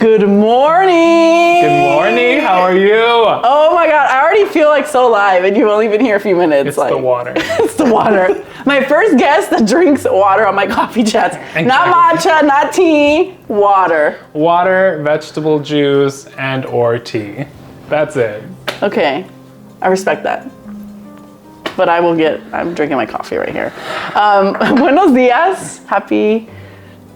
Good morning. Good morning. How are you? Oh my God, I already feel like so live and you've only been here a few minutes. It's the water. It's the water. My first guest that drinks water on my coffee chats. Not matcha, not tea, water. Water, vegetable juice, and or tea. That's it. Okay, I respect that. But I'm drinking my coffee right here. Buenos dias. Happy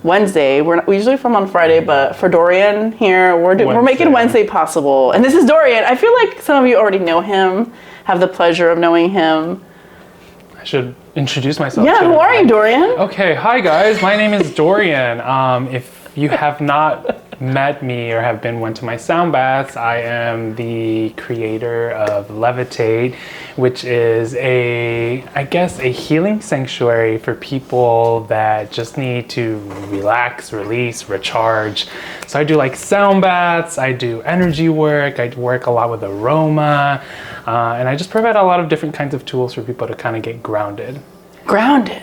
Wednesday. We usually film on Friday, but for Dorian here, we're making Wednesday possible. And this is Dorian. I feel like some of you already know him, have the pleasure of knowing him. I should introduce myself. Yeah, who are you, Dorian? Okay, hi guys. My name is Dorian. If you have not met me or have been one to my sound baths, I am the creator of Levitate, which is a healing sanctuary for people that just need to relax, release, recharge. So I do like sound baths, I do energy work, I work a lot with aroma, and I just provide a lot of different kinds of tools for people to kind of get grounded. Grounded.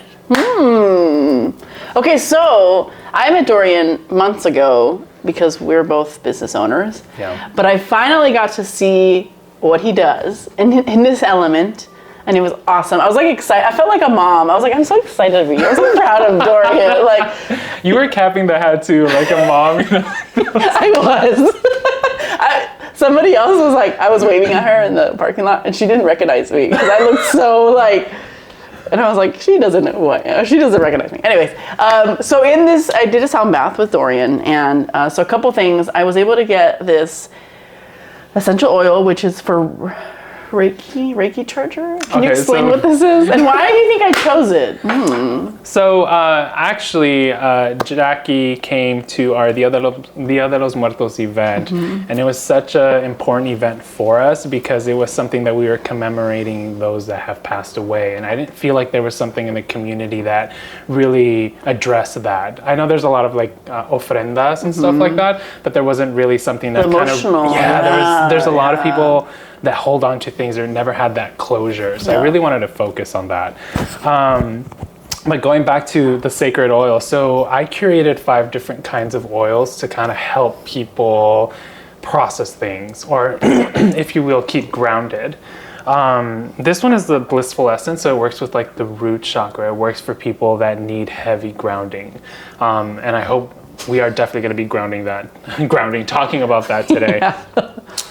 Okay, so I met Dorian months ago because we're both business owners. Yeah. But I finally got to see what he does in this element, and it was awesome. I was like excited. I felt like a mom. I was like, I'm so excited to be here. I was so proud of Dorian. Like, you were capping the hat too, like a mom. I was. Somebody else was like, I was waving at her in the parking lot, and she didn't recognize me because I looked so like. And I was like, she doesn't know who I am. She doesn't recognize me. Anyways, so in this, I did a sound bath with Dorian. And so a couple things. I was able to get this essential oil, which is for Reiki charger. Can you explain what this is? And why do you think I chose it? So actually, Yaki came to our Dia de los Muertos event, and it was such an important event for us because it was something that we were commemorating those that have passed away, and I didn't feel like there was something in the community that really addressed that. I know there's a lot of like ofrendas and stuff like that, but there wasn't really something that emotional. There's a lot of people that hold on to things or never had that closure. So I really wanted to focus on that. But going back to the sacred oil, so I curated 5 different kinds of oils to kind of help people process things, or if you will, keep grounded. This one is the blissful essence, so it works with like the root chakra. It works for people that need heavy grounding. And I hope we are definitely going to be talking about that today.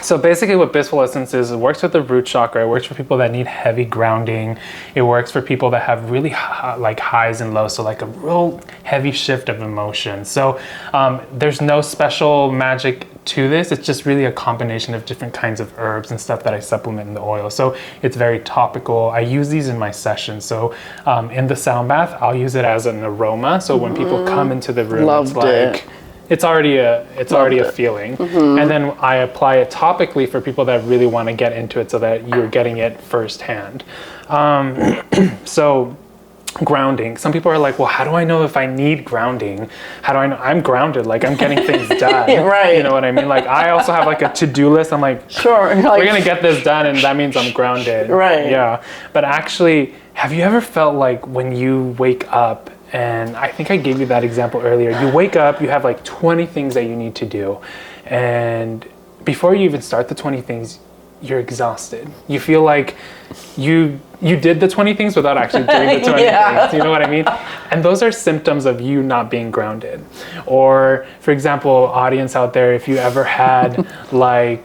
So basically what blissful essence is, it works with the root chakra. It works for people that need heavy grounding. It works for people that have really like highs and lows, so like a real heavy shift of emotion. So there's no special magic to this. It's just really a combination of different kinds of herbs and stuff that I supplement in the oil. So it's very topical. I use these in my sessions. So in the sound bath, I'll use it as an aroma. So when people come into the room, it's already a feeling. And then I apply it topically for people that really want to get into it so that you're getting it firsthand. So grounding. Some people are like, well, how do I know if I need grounding? How do I know I'm grounded? Like I'm getting things done. Right. You know what I mean? Like I also have like a to-do list. I'm like, sure. We're going to get this done and that means I'm grounded. Right. Yeah. But actually, have you ever felt like when you wake up, and I think I gave you that example earlier, you wake up, you have like 20 things that you need to do. And before you even start the 20 things, you're exhausted. You feel like you did the 20 things without actually doing the 20 things. You know what I mean? And those are symptoms of you not being grounded. Or, for example, audience out there, if you ever had like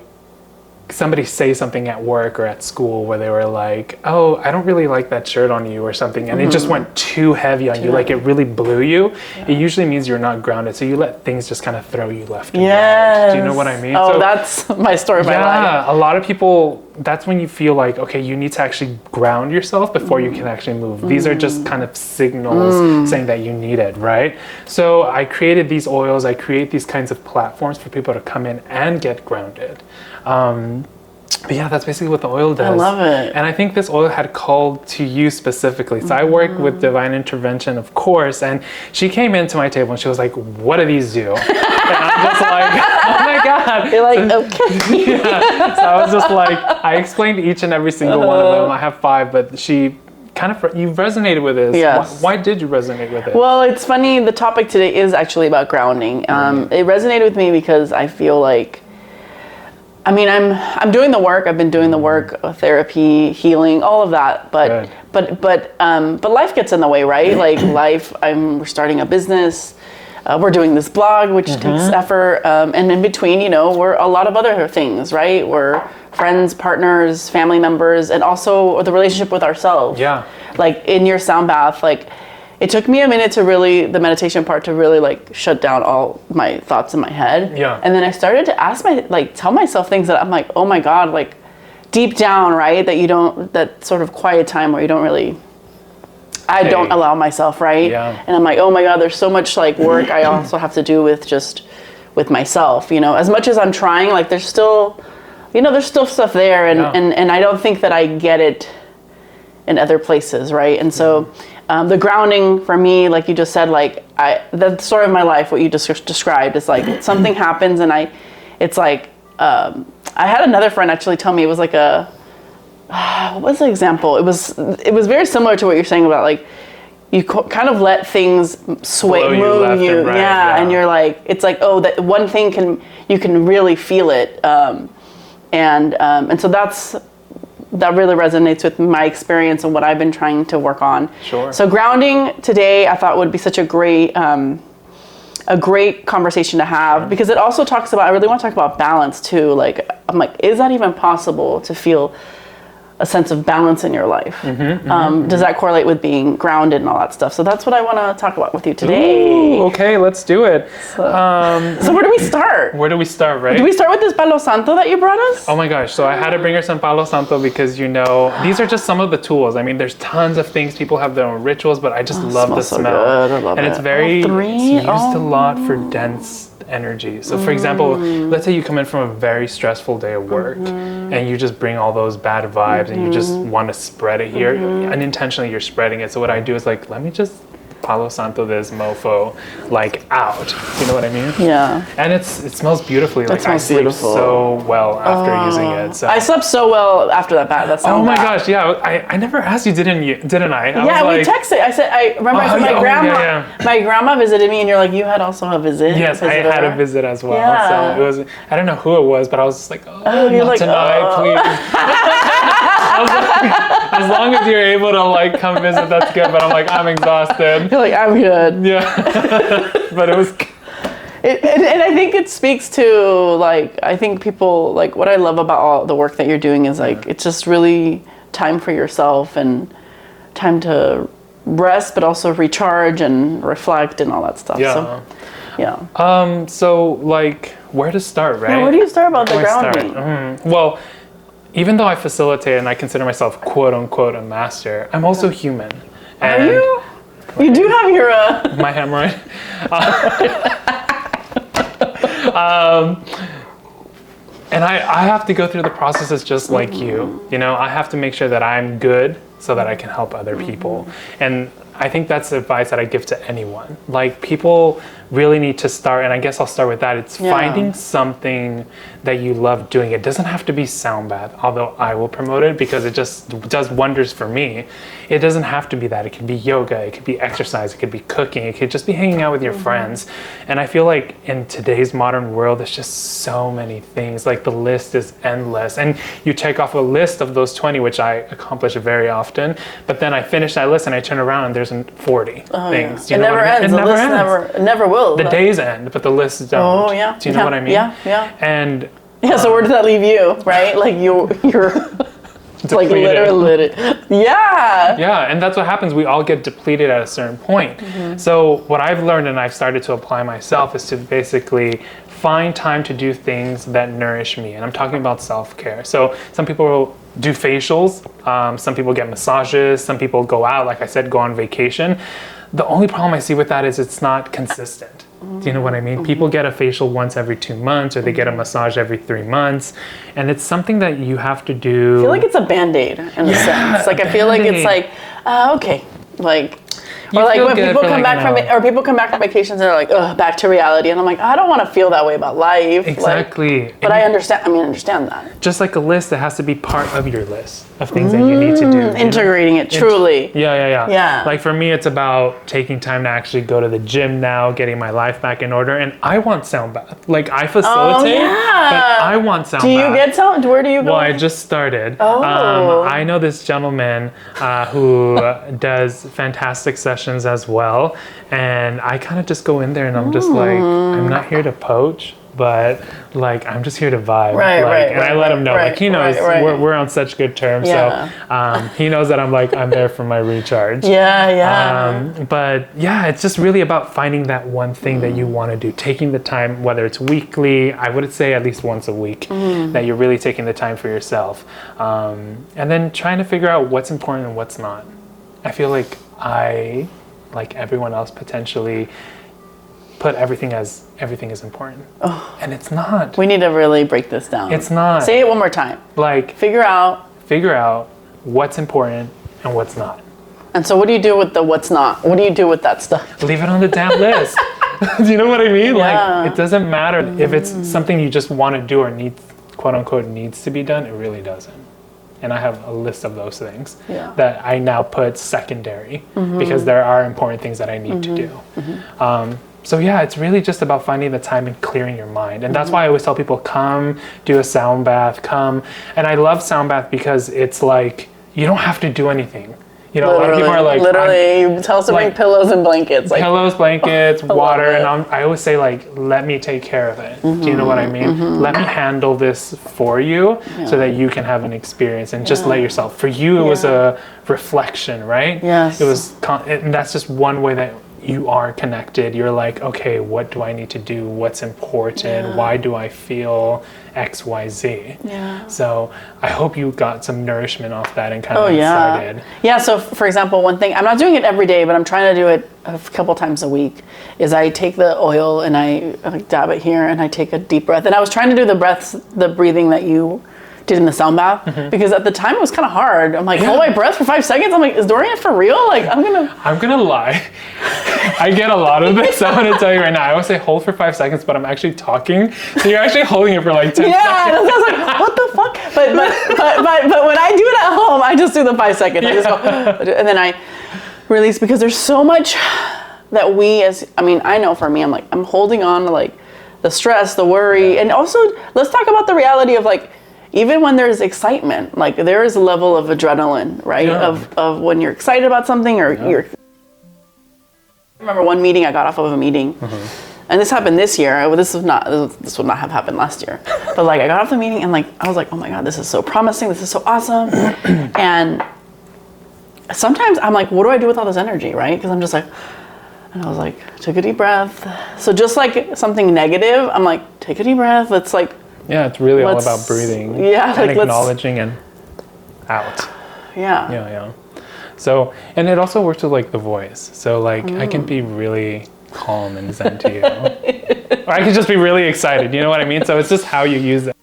somebody say something at work or at school where they were like, oh, I don't really like that shirt on you or something, and it just went too heavy on you, like it really blew you, it usually means you're not grounded. So you let things just kind of throw you left and right. Do you know what I mean? Oh, so, that's my story of my life. Yeah, a lot of people, that's when you feel like, okay, you need to actually ground yourself before you can actually move. These are just kind of signals saying that you need it, right? So I created these oils, I create these kinds of platforms for people to come in and get grounded. But yeah, that's basically what the oil does. I love it. And I think this oil had called to you specifically. So I work with Divine Intervention, of course, and she came into my table and she was like, what do these do? And I'm just like, oh my God. You're like, okay. Yeah. So I was just like, I explained each and every single one of them. I have 5, but she you resonated with this. Yes. Why did you resonate with it? Well, it's funny. The topic today is actually about grounding. It resonated with me because I feel like, I mean, I'm doing the work. I've been doing the work, therapy, healing, all of that. But life gets in the way, right? Like life. We're starting a business. We're doing this blog, which takes effort. And in between, we're a lot of other things, right? We're friends, partners, family members, and also the relationship with ourselves. Yeah. Like in your sound bath, like it took me a minute to really, the meditation part, to really like shut down all my thoughts in my head. Yeah. And then I started to tell myself things that I'm like, oh my God, like deep down, right? That sort of quiet time where you don't really, I don't allow myself, right? Yeah. And I'm like, oh my God, there's so much like work I also have to do with myself, as much as I'm trying, like there's still stuff there, and I don't think that I get it in other places, right? And so the grounding for me, like you just said, like the story of my life, what you just described, is like something happens, and I had another friend actually tell me, it was like what was the example? It was very similar to what you're saying about like you kind of let things sway, move you, right, and you're like, it's like, oh, that one thing you can really feel it, and so that really resonates with my experience and what I've been trying to work on. Sure. So grounding today, I thought would be such a great conversation to have, because it also talks about, I really want to talk about balance too. Like, I'm like, is that even possible to feel a sense of balance in your life? Does that correlate with being grounded and all that stuff? So that's what I want to talk about with you today. Ooh, okay, let's do it. So where do we start? Right? Do we start with this Palo Santo that you brought us? Oh my gosh, so I had to bring her some Palo Santo because, these are just some of the tools. I mean, there's tons of things. People have their own rituals, but I just love the smell. Good. I love and it. it's very, Three? it's used a lot for dense energy. So for example, let's say you come in from a very stressful day of work and you just bring all those bad vibes and you just want to spread it here, unintentionally you're spreading it. So what I do is like, let me just Palo Santo this mofo like out. You know what I mean? Yeah. And it smells beautifully. Like smells I sleep beautiful. so well after using it. So. I slept so well after that bath. Oh my gosh, yeah. I never asked you, didn't I? We texted. I said, I remember my grandma visited me, and you're like, you had also a visit. Yes, I had a visit as well. Yeah. So it was, I don't know who it was, but I was just like, you're not like, tonight, please. I was like, as long as you're able to like come visit, that's good. But I'm like, I'm exhausted. You're like, I'm good. Yeah. But it was. And I think it speaks to, like, I think people, like, what I love about all the work that you're doing is, like, it's just really time for yourself and time to rest, but also recharge and reflect and all that stuff. Yeah. So, yeah. So, like, where to start, right? Yeah, where do you start about the grounding? Well, even though I facilitate and I consider myself quote unquote a master, I'm also human. And are you? You do have your my hemorrhoid. And I have to go through the processes just like you. I have to make sure that I'm good so that I can help other people. And I think that's advice that I give to anyone. Like, people really need to start, and I guess I'll start with that. It's finding something that you love doing. It doesn't have to be sound bath, although I will promote it because it just does wonders for me. It doesn't have to be that. It could be yoga, it could be exercise, it could be cooking, it could just be hanging out with your friends. And I feel like in today's modern world, there's just so many things. Like, the list is endless. And you check off a list of those 20, which I accomplish very often, but then I finish that list and I turn around and there's 40 things. It never ends. It never ends. It never will. The days end, but the lists don't. Oh, yeah. Do you know what I mean? Yeah. And so where does that leave you, right? Like, you're like literally. Yeah, and that's what happens. We all get depleted at a certain point. So what I've learned and I've started to apply myself is to basically find time to do things that nourish me. And I'm talking about self-care. So some people will do facials, some people get massages, some people go out, like I said, go on vacation. The only problem I see with that is it's not consistent. Do you know what I mean? People get a facial once every 2 months, or they get a massage every 3 months. And it's something that you have to do. I feel like it's a Band-Aid in a sense. Like, I feel like it's like, okay. Like, You Or like feel when good people for come like back an from hour. or people come back from vacations and they're like, ugh, back to reality. And I'm like, I don't want to feel that way about life. Exactly. Like, but I understand. I understand that. Just like a list, it has to be part of your list of things that you need to do. Integrating it truly. Yeah. Like for me, it's about taking time to actually go to the gym now, getting my life back in order. And I want sound bath. Like I facilitate, but I want sound bath. Do you get sound? Where do you go? Well, I just started. Oh. I know this gentleman who does fantastic sessions as well. And I kind of just go in there and I'm just like, I'm not here to poach, but like I'm just here to vibe. And I let him know, like he knows we're on such good terms. Yeah. So he knows that I'm there for my recharge. But yeah, it's just really about finding that one thing that you want to do, taking the time, whether it's weekly, I would say at least once a week, that you're really taking the time for yourself. And then trying to figure out what's important and what's not. I feel like I, like everyone else, potentially put everything is important. And it's not. We need to really break this down. It's not. Say it one more time. Like figure out what's important and what's not. And so what do you do with the what's not? What do you do with that stuff? Leave it on the damn list. Do you know what I mean? Yeah. Like it doesn't matter if it's something you just want to do or needs, quote unquote, needs to be done. It really doesn't. And I have a list of those things that I now put secondary because there are important things that I need to do. So yeah, it's really just about finding the time and clearing your mind. And that's why I always tell people, come do a sound bath, come. And I love sound bath because it's like, you don't have to do anything. You know, Literally, a lot of people are like, literally, tell us to bring pillows and blankets. Like, pillows, blankets, water, and I always say like, let me take care of it. Do you know what I mean? Let me handle this for you so that you can have an experience and just let yourself. For you, it was a reflection, right? Yes. It was, and that's just one way that you are connected. You're like, okay, what do I need to do? What's important? Why do I feel X, Y, Z? So I hope you got some nourishment off that and kind of excited. Yeah, so for example, one thing, I'm not doing it every day, but I'm trying to do it a couple times a week, is I take the oil and I dab it here and I take a deep breath. And I was trying to do the breathing that you did in the sound bath because at the time it was kind of hard. I'm like, hold my breath for 5 seconds. I'm like, is Dorian for real? Like, I'm gonna lie. I get a lot of this. I'm gonna tell you right now. I always say hold for 5 seconds, but I'm actually talking. So you're actually holding it for like 10 seconds. Yeah, I was like, what the fuck? But when I do it at home, I just do the 5 seconds. I just go, and then I release because there's so much that I know for me, I'm like, I'm holding on to like the stress, the worry, and also let's talk about the reality of like, even when there's excitement, like there is a level of adrenaline, right? Of when you're excited about something or you're. I remember one meeting, I got off of a meeting, and this happened this year. This would not have happened last year. But like I got off the meeting and like I was like, oh my God, this is so promising. This is so awesome. And sometimes I'm like, what do I do with all this energy, right? Because I'm just like, and I was like, took a deep breath. So just like something negative, I'm like, take a deep breath. Let's like. Yeah, it's really all about breathing and acknowledging and out. Yeah. So, and it also works with like the voice. So like I can be really calm and zen to you. Or I can just be really excited, you know what I mean? So it's just how you use it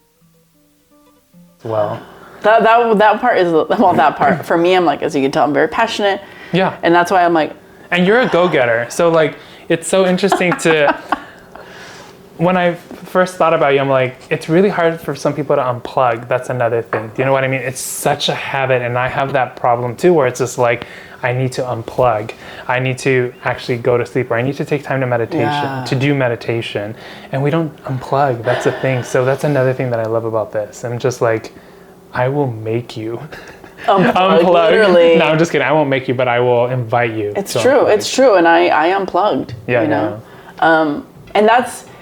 as well. That part is, well, that part, for me, I'm like, as you can tell, I'm very passionate. Yeah. And that's why I'm like. And you're a go-getter. So like, it's so interesting to, when I first thought about you, I'm like, it's really hard for some people to unplug. That's another thing. Do you know what I mean? It's such a habit, and I have that problem too, where it's just like, I need to unplug. I need to actually go to sleep, or I need to take time to do meditation, and we don't unplug. That's the thing. So that's another thing that I love about this. I'm just like, I will make you unplug. Literally. No, I'm just kidding. I won't make you, but I will invite you. It's true. It's true, and I unplugged. Yeah. You know, and that's.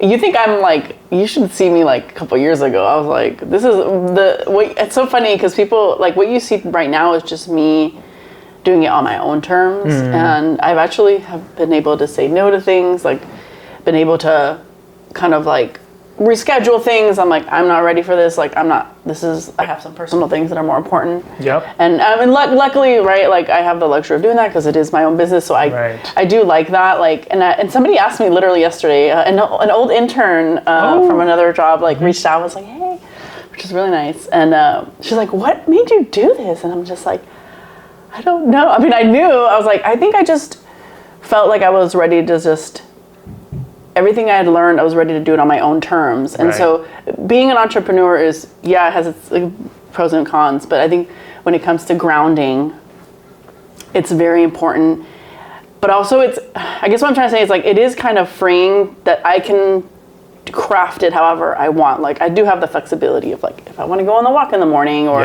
You think I'm like, you should see me like a couple years ago. I was like, this is it's so funny because people, like what you see right now is just me doing it on my own terms. And I've actually have been able to say no to things, like been able to kind of like reschedule things. I'm like, I'm not ready for this. Like, I have some personal things that are more important. Yep. And luckily, right, like I have the luxury of doing that because it is my own business. So I do like that. Like, and somebody asked me literally yesterday, an old intern from another job, like reached out and was like, hey, which is really nice. And she's like, what made you do this? And I'm just like, I don't know. I mean, I was like, I think I just felt like I was ready to just, everything I had learned, I was ready to do it on my own terms. And so being an entrepreneur is, it has its like, pros and cons, but I think when it comes to grounding, it's very important. But also I guess what I'm trying to say is like, it is kind of freeing that I can craft it however I want. Like I do have the flexibility of like, if I want to go on the walk in the morning or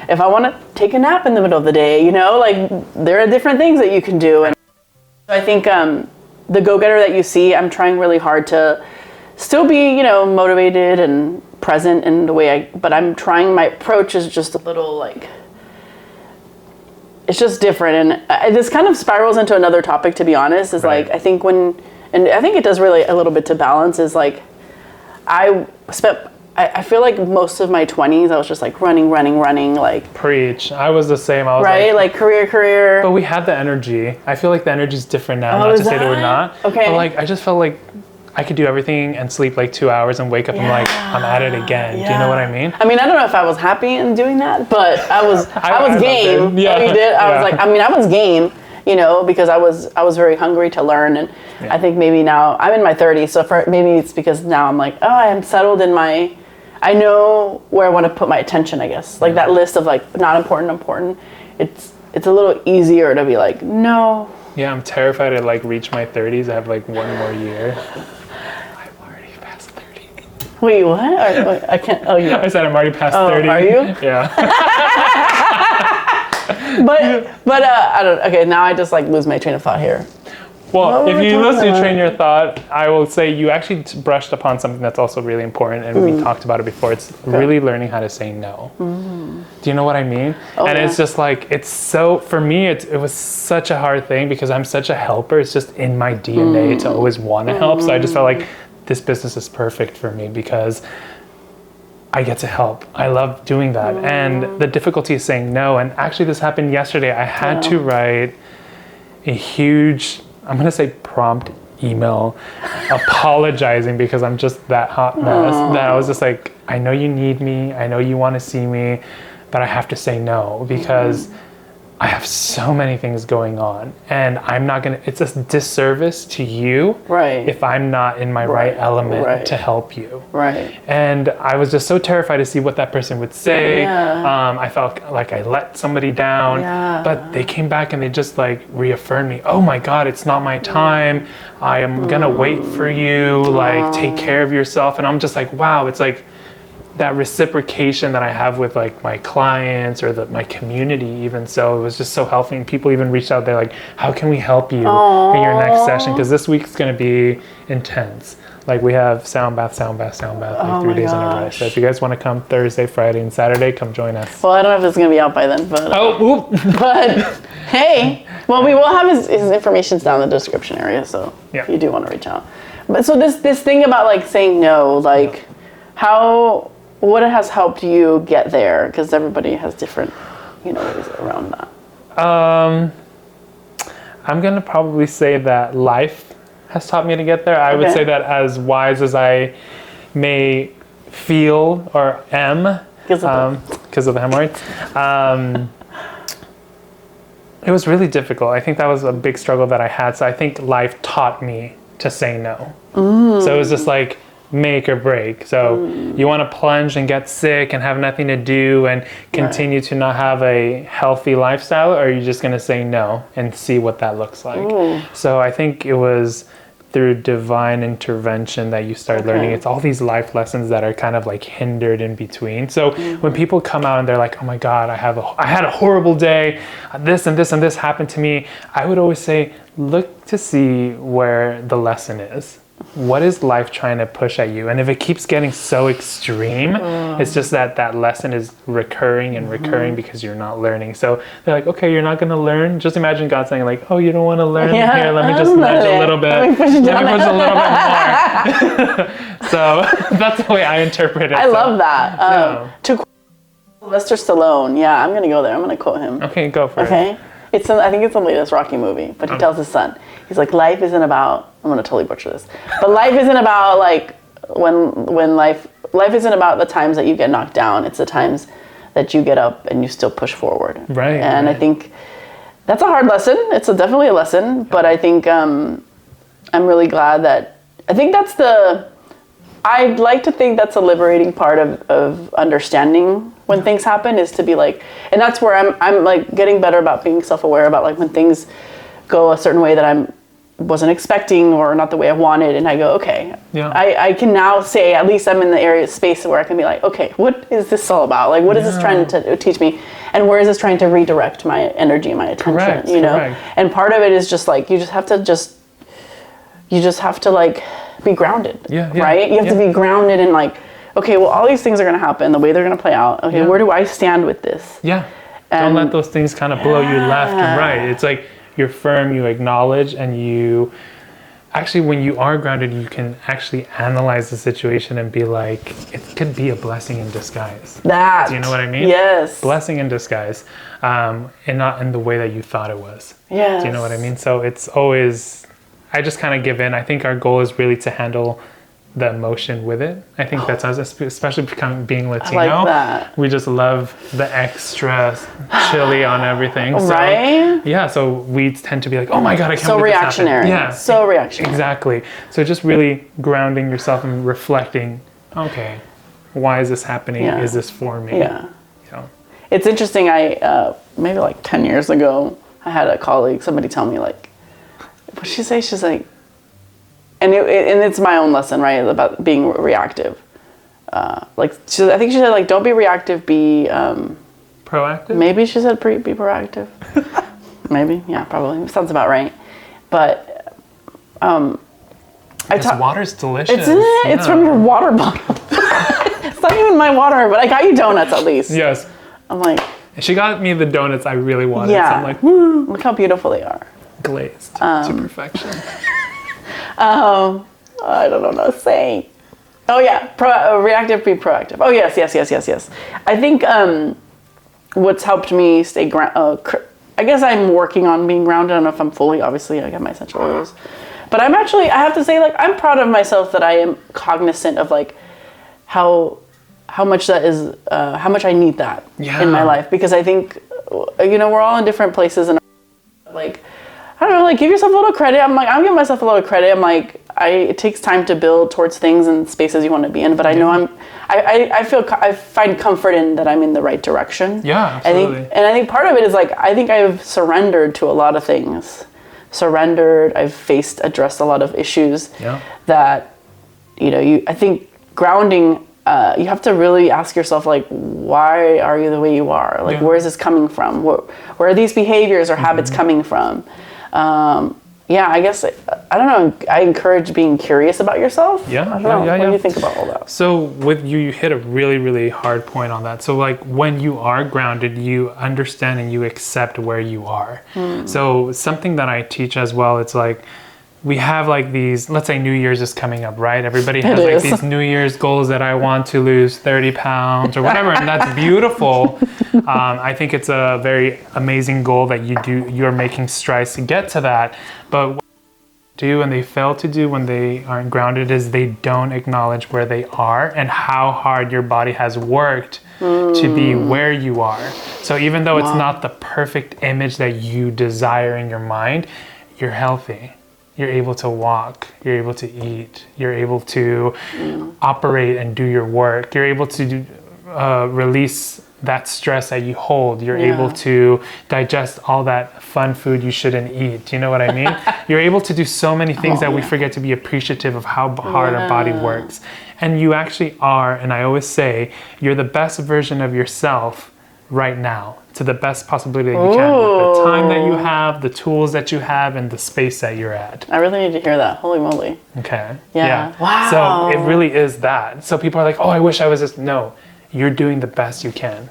if I want to take a nap in the middle of the day, you know, like there are different things that you can do. And I think the go-getter that you see, I'm trying really hard to still be, you know, motivated and present in the way but I'm trying, my approach is just a little like, it's just different. And this kind of spirals into another topic, to be honest, is like, I think and I think it does really a little bit to balance is like, I feel like most of my 20s, I was just like running, like. Preach. I was the same. I was like career. But we had the energy. I feel like the energy's different now. Not to say that we're not. Okay. But like, I just felt like I could do everything and sleep like 2 hours and wake up and like, I'm at it again. Do you know what I mean? I mean, I don't know if I was happy in doing that, but I was game. Yeah. You did? I was game, you know, because I was very hungry to learn. And I think maybe now I'm in my 30s. So maybe it's because now I'm like, I am settled in I know where I want to put my attention, I guess. Like that list of like, not important. It's a little easier to be like, no. Yeah, I'm terrified to like reach my 30s. I have like 1 more year. Wait, what? I can't. Oh, yeah. I said I'm already past 30. Are you? Yeah. but I don't. Okay, now I just like lose my train of thought here. Well, if you lose your train of thought, I will say you actually brushed upon something that's also really important, and we talked about it before. It's really learning how to say no. Do you know what I mean? And it's just like, it's so, for me, it was such a hard thing because I'm such a helper. It's just in my DNA to always want to help. So I just felt like this business is perfect for me because I get to help. I love doing that. And the difficulty is saying no. And actually this happened yesterday. I had to write a huge, I'm going to say prompt email apologizing because I'm just that hot mess that I was just like, I know you need me. I know you want to see me, but I have to say no because I have so many things going on and I'm not going to, it's a disservice to you if I'm not in my right element to help you. And I was just so terrified to see what that person would say. I felt like I let somebody down, but they came back and they just like reaffirmed me. Oh my God, it's not my time. I am going to wait for you. Like, take care of yourself. And I'm just like, wow, it's like, that reciprocation that I have with like my clients or my community even. So it was just so healthy and people even reached out. They're like, how can we help you in your next session? Because this week's going to be intense. Like we have sound bath, like 3 days in a row. So if you guys want to come Thursday, Friday, and Saturday, come join us. Well, I don't know if it's going to be out by then, but but hey, well, we will have his information down in the description area. So if you do want to reach out. But so this thing about like saying no, like what has helped you get there? Because everybody has different, ways around that. I'm going to probably say that life has taught me to get there. I would say that as wise as I may feel or am, because of the hemorrhoids, it was really difficult. I think that was a big struggle that I had. So I think life taught me to say no. So it was just like, make or break. So you want to plunge and get sick and have nothing to do and continue to not have a healthy lifestyle, or are you just going to say no and see what that looks like? So I think it was through divine intervention that you start learning. It's all these life lessons that are kind of like hindered in between. So when people come out and they're like, oh my God, I had a horrible day, this and this and this happened to me, I would always say, look to see where the lesson is. What is life trying to push at you? And if it keeps getting so extreme, it's just that lesson is recurring and recurring because you're not learning. So they're like, okay, you're not going to learn. Just imagine God saying like, oh, you don't want to learn? Here, let me just nudge a little bit. Let me push a little bit more. So that's the way I interpret it. I love that. To quote Sylvester Stallone, I'm going to go there. I'm going to quote him. Okay, go for it. I think it's the latest Rocky movie, but he tells his son, he's like, life isn't about, I'm going to totally butcher this, but life isn't about like when life isn't about the times that you get knocked down. It's the times that you get up and you still push forward. And I think That's a hard lesson. It's definitely a lesson, but I think I'm really glad that, I'd like to think that's a liberating part of understanding when things happen, is to be like, and that's where I'm like getting better about being self-aware about like when things go a certain way that I wasn't expecting or not the way I wanted, and I go, okay, I can now say at least I'm in the space where I can be like, okay, what is this all about? Like, what is this trying to teach me? And where is this trying to redirect my energy, my attention, you know? Correct. And part of it is just like, you just have to like be grounded, right? You have to be grounded in like, okay, well, all these things are going to happen, the way they're going to play out. Okay, where do I stand with this? Yeah. Don't let those things kind of blow you left and right. It's like you're firm, you acknowledge, and you actually, when you are grounded, you can actually analyze the situation and be like, it could be a blessing in disguise. Do you know what I mean? Yes. Blessing in disguise, and not in the way that you thought it was. Yes. Do you know what I mean? So it's always, I just kind of give in. I think our goal is really to handle the emotion with it. I think that's us, especially being Latino. I like that. We just love the extra chili on everything. So, right? Yeah, so we tend to be like, oh my God, I can't so believe reactionary. This happened. Yeah. So reactionary. Exactly. So just really grounding yourself and reflecting, okay, why is this happening? Is this for me? Yeah. You know? It's interesting, maybe like 10 years ago, I had a colleague, somebody tell me like, what'd she say? She's like, and it's my own lesson, right, about being reactive. I think she said, like, don't be reactive, be... proactive? Maybe she said be proactive. Maybe, yeah, probably. Sounds about right. But, this water's delicious. Isn't it? It's from your water bottle. It's not even my water, but I got you donuts at least. Yes. I'm like... She got me the donuts I really wanted, yeah. so I'm like, woo! Look how beautiful they are. Glazed to perfection. I don't know what to say. Oh yeah, reactive, be proactive. Oh yes. I think what's helped me stay I guess I'm working on being grounded. I don't know if I'm fully, obviously I got my essential oils. But I have to say, like, I'm proud of myself that I am cognizant of like how much that is, how much I need that in my life. Because I think, we're all in different places, and like, I don't know, like, give yourself a little credit. I'm giving myself a little credit. I'm like, it takes time to build towards things and spaces you want to be in, but I know I find comfort in that I'm in the right direction. Yeah, absolutely. I think part of it is like, I think I've surrendered to a lot of things. I've addressed a lot of issues that, I think grounding, you have to really ask yourself, like, why are you the way you are? Like, where is this coming from? Where are these behaviors or habits coming from? I guess, I don't know, I encourage being curious about yourself. Yeah, I don't know. What do you think about all that? So with you hit a really, really hard point on that. So like when you are grounded, you understand and you accept where you are. So something that I teach as well, it's like, we have like these, let's say New Year's is coming up, right? Everybody has like these New Year's goals that I want to lose 30 pounds or whatever, and that's beautiful. I think it's a very amazing goal that you're making strides to get to that. But what they do and they fail to do when they aren't grounded is they don't acknowledge where they are and how hard your body has worked to be where you are. So even though it's not the perfect image that you desire in your mind, you're healthy. You're able to walk, you're able to eat, you're able to operate and do your work. You're able to release that stress that you hold. You're able to digest all that fun food you shouldn't eat. You know what I mean? You're able to do so many things that we forget to be appreciative of how hard our body works. And you actually are, and I always say, you're the best version of yourself right now, to the best possibility that you can, with the time that you have, the tools that you have, and the space that you're at. I really need to hear that. Holy moly. Okay. Yeah. Wow. So it really is that. So people are like, oh, I wish I was just, no, you're doing the best you can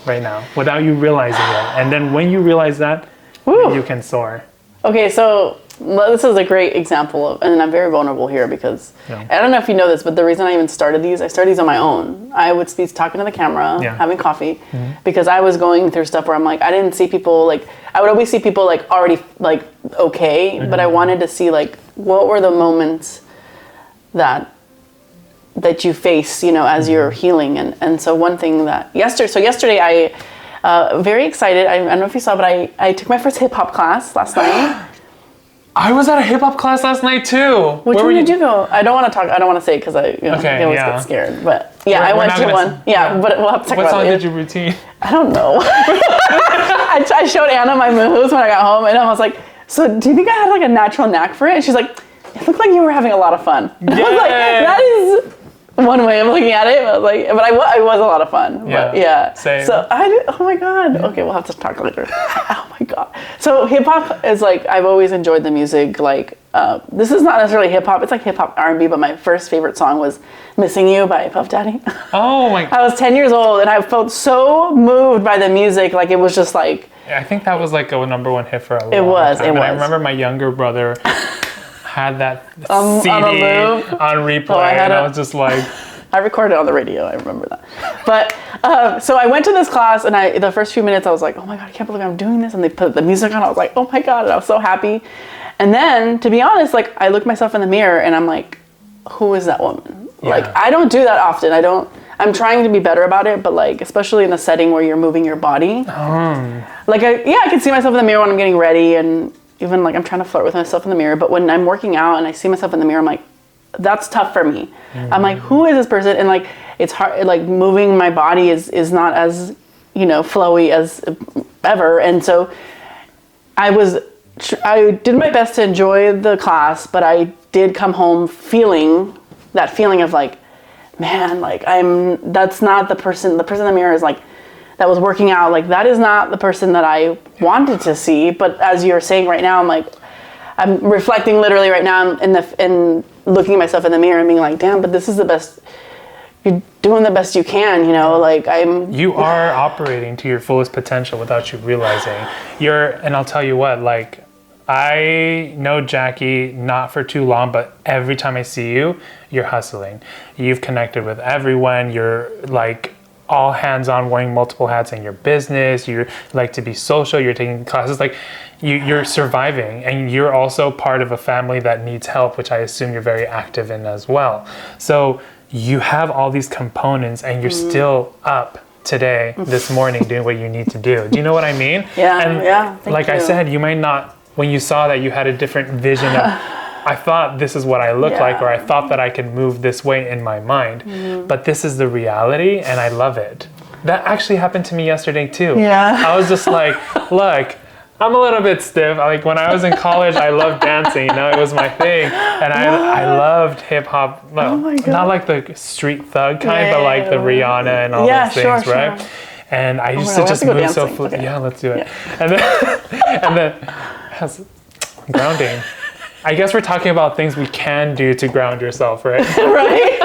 right now without you realizing it. And then when you realize that, then you can soar. Okay, so this is a great example of, and I'm very vulnerable here because, I don't know if you know this, but the reason I even started these on my own. I would be talking to the camera, having coffee, because I was going through stuff where I'm like, I didn't see people, like, I would always see people like already like okay, but I wanted to see like, what were the moments that you face, as you're healing. And so one thing that yesterday I Very excited. I don't know if you saw, but I took my first hip hop class last night. I was at a hip hop class last night too. Which one did you go? I don't want to say because I always get scared. But yeah, I went to one. Yeah, but we'll have to talk about it. What song did you routine? I don't know. I showed Anna my moves when I got home, and I was like, "So do you think I had like a natural knack for it?" And she's like, "It looked like you were having a lot of fun." I was like, "That is one way of looking at it." I was like, but I was a lot of fun. Yeah. But yeah. Same. So oh my god. Okay, we'll have to talk later. Oh my god. So hip hop is like, I've always enjoyed the music. Like this is not necessarily hip hop. It's like hip hop R&B. But my first favorite song was "Missing You" by Puff Daddy. Oh my. I was 10 years old and I felt so moved by the music. Like it was just like. I think that was like a #1 hit for a long time. It was. I remember my younger brother had that CD on replay, I was just like. I recorded it on the radio. I remember that. But so I went to this class, and the first few minutes I was like, "Oh my god, I can't believe I'm doing this!" And they put the music on. I was like, "Oh my god!" And I was so happy. And then, to be honest, like I look myself in the mirror, and I'm like, "Who is that woman?" Yeah. Like I don't do that often. I'm trying to be better about it, but like especially in the setting where you're moving your body. Like I can see myself in the mirror when I'm getting ready, and even like I'm trying to flirt with myself in the mirror. But when I'm working out and I see myself in the mirror, I'm like, that's tough for me. I'm like, who is this person? And like, it's hard, like moving my body is not as, flowy as ever. And so I did my best to enjoy the class, but I did come home feeling of like, man, like that's not the person in the mirror is like, that was working out. Like that is not the person that I wanted to see. But as you're saying right now, I'm reflecting literally right now and looking at myself in the mirror and being like, damn, but this is the best. You're doing the best you can, like You are operating to your fullest potential without you realizing. And I'll tell you what, like, I know Jackie not for too long, but every time I see you, you're hustling. You've connected with everyone. You're like all hands on, wearing multiple hats in your business. You like to be social. You're taking classes. Like you're surviving, and you're also part of a family that needs help, which I assume you're very active in as well. So you have all these components, and you're still up today, this morning, doing what you need to do. Do you know what I mean? Yeah. And yeah. Like I said, you might not, when you saw that, you had a different vision of, I thought this is what I look like, or I thought that I could move this way in my mind. But this is the reality, and I love it. That actually happened to me yesterday too. Yeah. I was just like, look, I'm a little bit stiff. Like when I was in college, I loved dancing, it was my thing. And I loved hip hop. Well, not like the street thug kind, but like the Rihanna and all those things, right? Sure. And I used to just move so fluid. Okay. Yeah, let's do it. Yeah. And then grounding. I guess we're talking about things we can do to ground yourself, right? Right?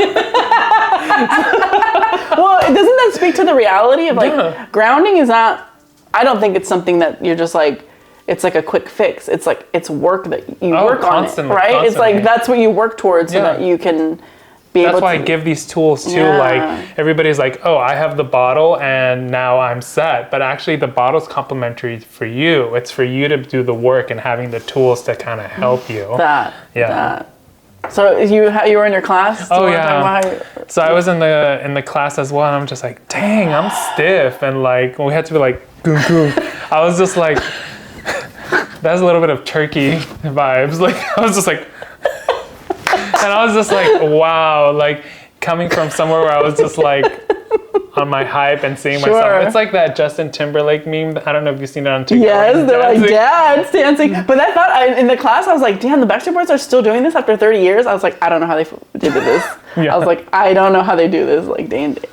Well, doesn't that speak to the reality of like grounding is not, I don't think it's something that you're just like, it's like a quick fix. It's like, it's work that you work on it, right? Constantly. It's like, that's what you work towards so that you can be able to. That's why I give these tools too. Like everybody's like, oh, I have the bottle and now I'm set. But actually the bottle's complementary for you. It's for you to do the work and having the tools to kind of help you. That. So you were in your class? Oh yeah. So I was in the class as well, and I'm just like, dang, I'm stiff, and like we had to be like, goom goom. I was just like, that's a little bit of turkey vibes. Like I was just like. And I was just like, wow, like coming from somewhere where I was just like on my hype and seeing myself. It's like that Justin Timberlake meme. I don't know if you've seen it on TikTok. Yes, they're like, dance dancing. But I thought in the class, I was like, damn, the Backstreet Boys are still doing this after 30 years. I was like, I don't know how they did this. I was like, I don't know how they do this like day and day.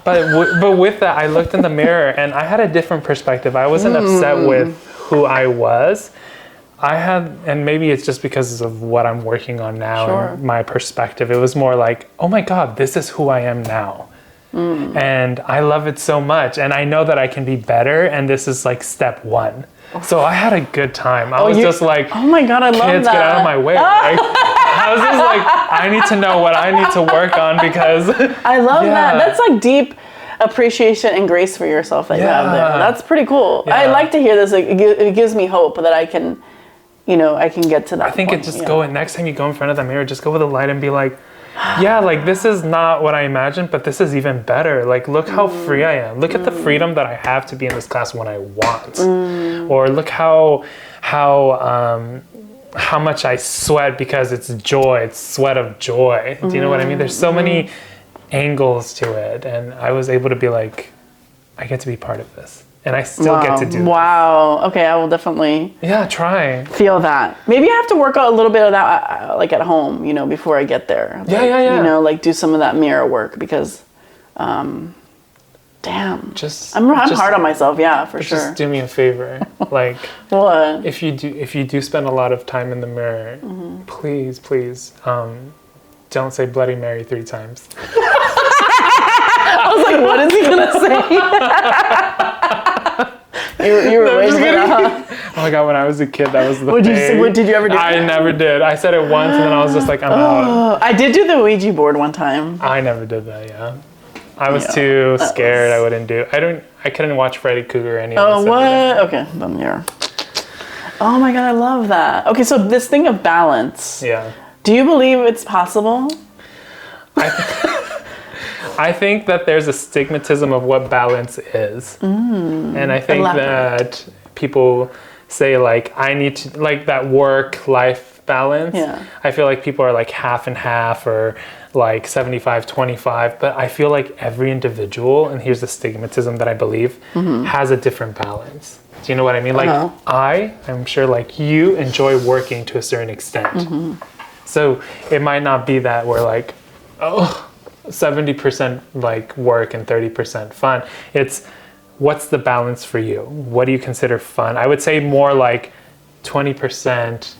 But with that, I looked in the mirror and I had a different perspective. I wasn't upset with who I was. And maybe it's just because of what I'm working on now and my perspective. It was more like, oh my God, this is who I am now. And I love it so much. And I know that I can be better. And this is like step one. So I had a good time. I was just like, oh my God, I love that. Kids, get out of my way. Like, I was just like, I need to know what I need to work on because. I love that. That's like deep appreciation and grace for yourself that you have there. That's pretty cool. I like to hear this. It gives me hope that I can. I can get to that. I think point. Next time you go in front of the mirror, just go with a light and be like, yeah, like this is not what I imagined, but this is even better. Like, look how free I am. Look at the freedom that I have to be in this class when I want. Or look how much I sweat because it's joy. It's sweat of joy. Do you know what I mean? There's so many angles to it, and I was able to be like, I get to be part of this, and I still get to do. Wow. Okay, I will definitely. Yeah, try. Feel that. Maybe I have to work out a little bit of that, like at home, before I get there. Like, yeah. Like do some of that mirror work because, damn. I'm hard on myself. Yeah, for sure. Just do me a favor, like. What? If you do spend a lot of time in the mirror, please, don't say Bloody Mary 3 times. I was like, what is he gonna say? you were waiting for that, huh? Oh my god, when I was a kid, that was the What did you ever do? I never did. I said it once, and then I was just like, I'm out. I did do the Ouija board one time. I never did that. Yeah, I was too scared. I wouldn't do. I couldn't watch Freddy Krueger or any of Oh, what? Okay, then you're. Oh my god, I love that. Okay, so this thing of balance. Yeah. Do you believe it's possible? I think that there's a stigmatism of what balance is. And I think that people say like, I need to, like that work-life balance. Yeah. I feel like people are like half and half or like 75-25, but I feel like every individual, and here's the stigmatism that I believe, has a different balance. Do you know what I mean? Like I'm sure like you enjoy working to a certain extent. So it might not be that we're like, 70% like work and 30% fun. It's what's the balance for you? What do you consider fun? I would say more like 20%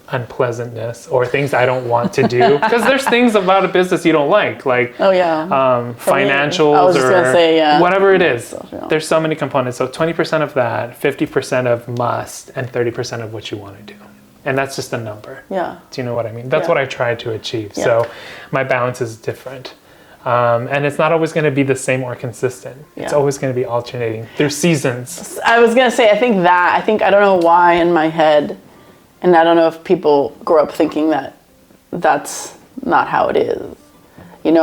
unpleasantness or things I don't want to do. Because there's things about a business you don't like financials I was just gonna say, whatever it is. There's so many components. So 20% of that, 50% of must, and 30% of what you want to do. And that's just a number. Yeah. Do you know what I mean? That's what I try to achieve. Yeah. So my balance is different. And it's not always going to be the same or consistent. Yeah. It's always going to be alternating through seasons. I was going to say, I don't know why in my head, and I don't know if people grow up thinking that that's not how it is. And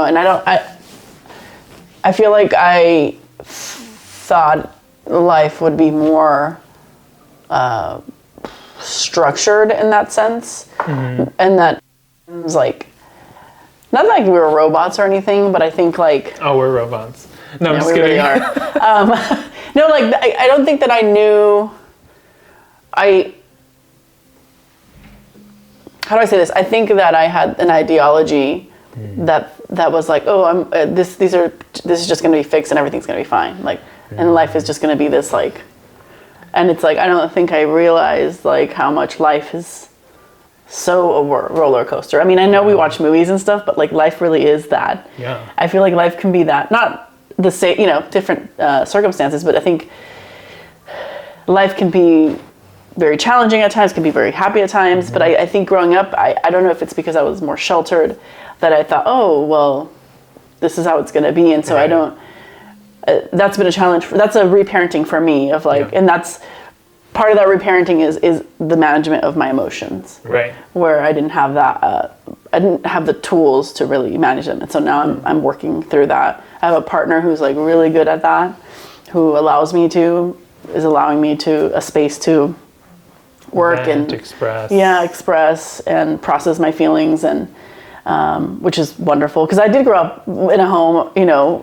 I feel like I thought life would be more structured in that sense, and that was like, not like we were robots or anything, but I think like, we're robots. No, I'm just kidding. Really are. No, like I don't think that I knew. How do I say this? I think that I had an ideology that was like, this is just going to be fixed and everything's going to be fine. Like, and life is just going to be this like. And it's like, I don't think I realized like how much life is so a roller coaster. I mean, I know we watch movies and stuff, but like life really is that. Yeah. I feel like life can be that. Not the same, different circumstances, but I think life can be very challenging at times, can be very happy at times. But I think growing up, I don't know if it's because I was more sheltered that I thought, this is how it's going to be. And so I don't, that's been a challenge. That's a reparenting for me of like, and that's part of that reparenting is the management of my emotions. Right. Where I didn't have that, I didn't have the tools to really manage them. And so now I'm working through that. I have a partner who's like really good at that, who is allowing me to a space to work and express. Yeah, express and process my feelings, and which is wonderful because I did grow up in a home,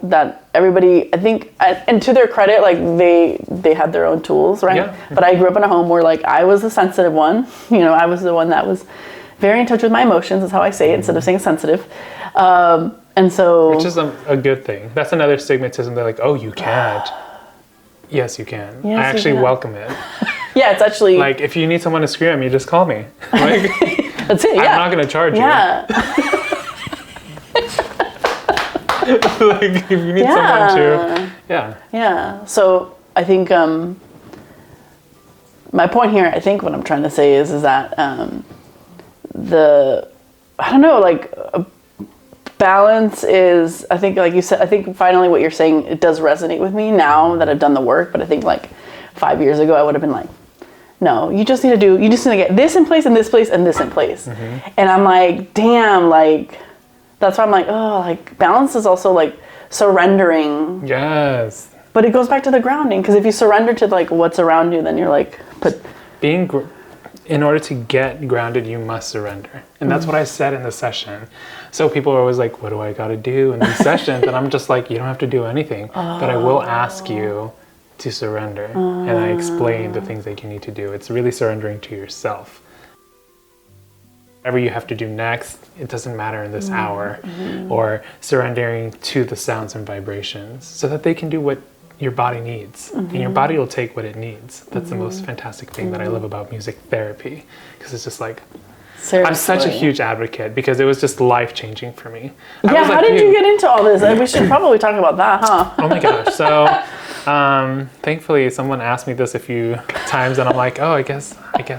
that everybody, I think, and to their credit, like they had their own tools, right? Yeah. But I grew up in a home where like I was the sensitive one, I was the one that was very in touch with my emotions, is how I say it, instead of saying sensitive. And so, which is a good thing. That's another stigmatism. They're like, you can't. Yes, you can. Yes, I actually welcome it. Yeah, it's actually like if you need someone to scream at me, just call me. Like, that's it. Yeah. I'm not going to charge you. Yeah. Like if you need someone to, Yeah. So I think my point here, I think what I'm trying to say is that balance is, I think like you said, I think finally what you're saying, it does resonate with me now that I've done the work. But I think like 5 years ago I would have been like, no, you just need to get this in place and this place and this in place. And I'm like, damn, like That's why I'm like, oh, like balance is also like surrendering. Yes. But it goes back to the grounding, because if you surrender to like what's around you, then you're like, but in order to get grounded, you must surrender. And that's what I said in the session. So people are always like, what do I got to do in these sessions? And I'm just like, you don't have to do anything, but I will ask you to surrender. And I explain the things that you need to do. It's really surrendering to yourself. Whatever you have to do next, it doesn't matter in this hour, or surrendering to the sounds and vibrations so that they can do what your body needs, and your body will take what it needs. That's the most fantastic thing that I love about music therapy, because it's just like, seriously. I'm such a huge advocate, because it was just life-changing for me. Yeah, how did you get into all this? We should probably talk about that, huh? Oh my gosh. So thankfully someone asked me this a few times, and I'm like, oh, I guess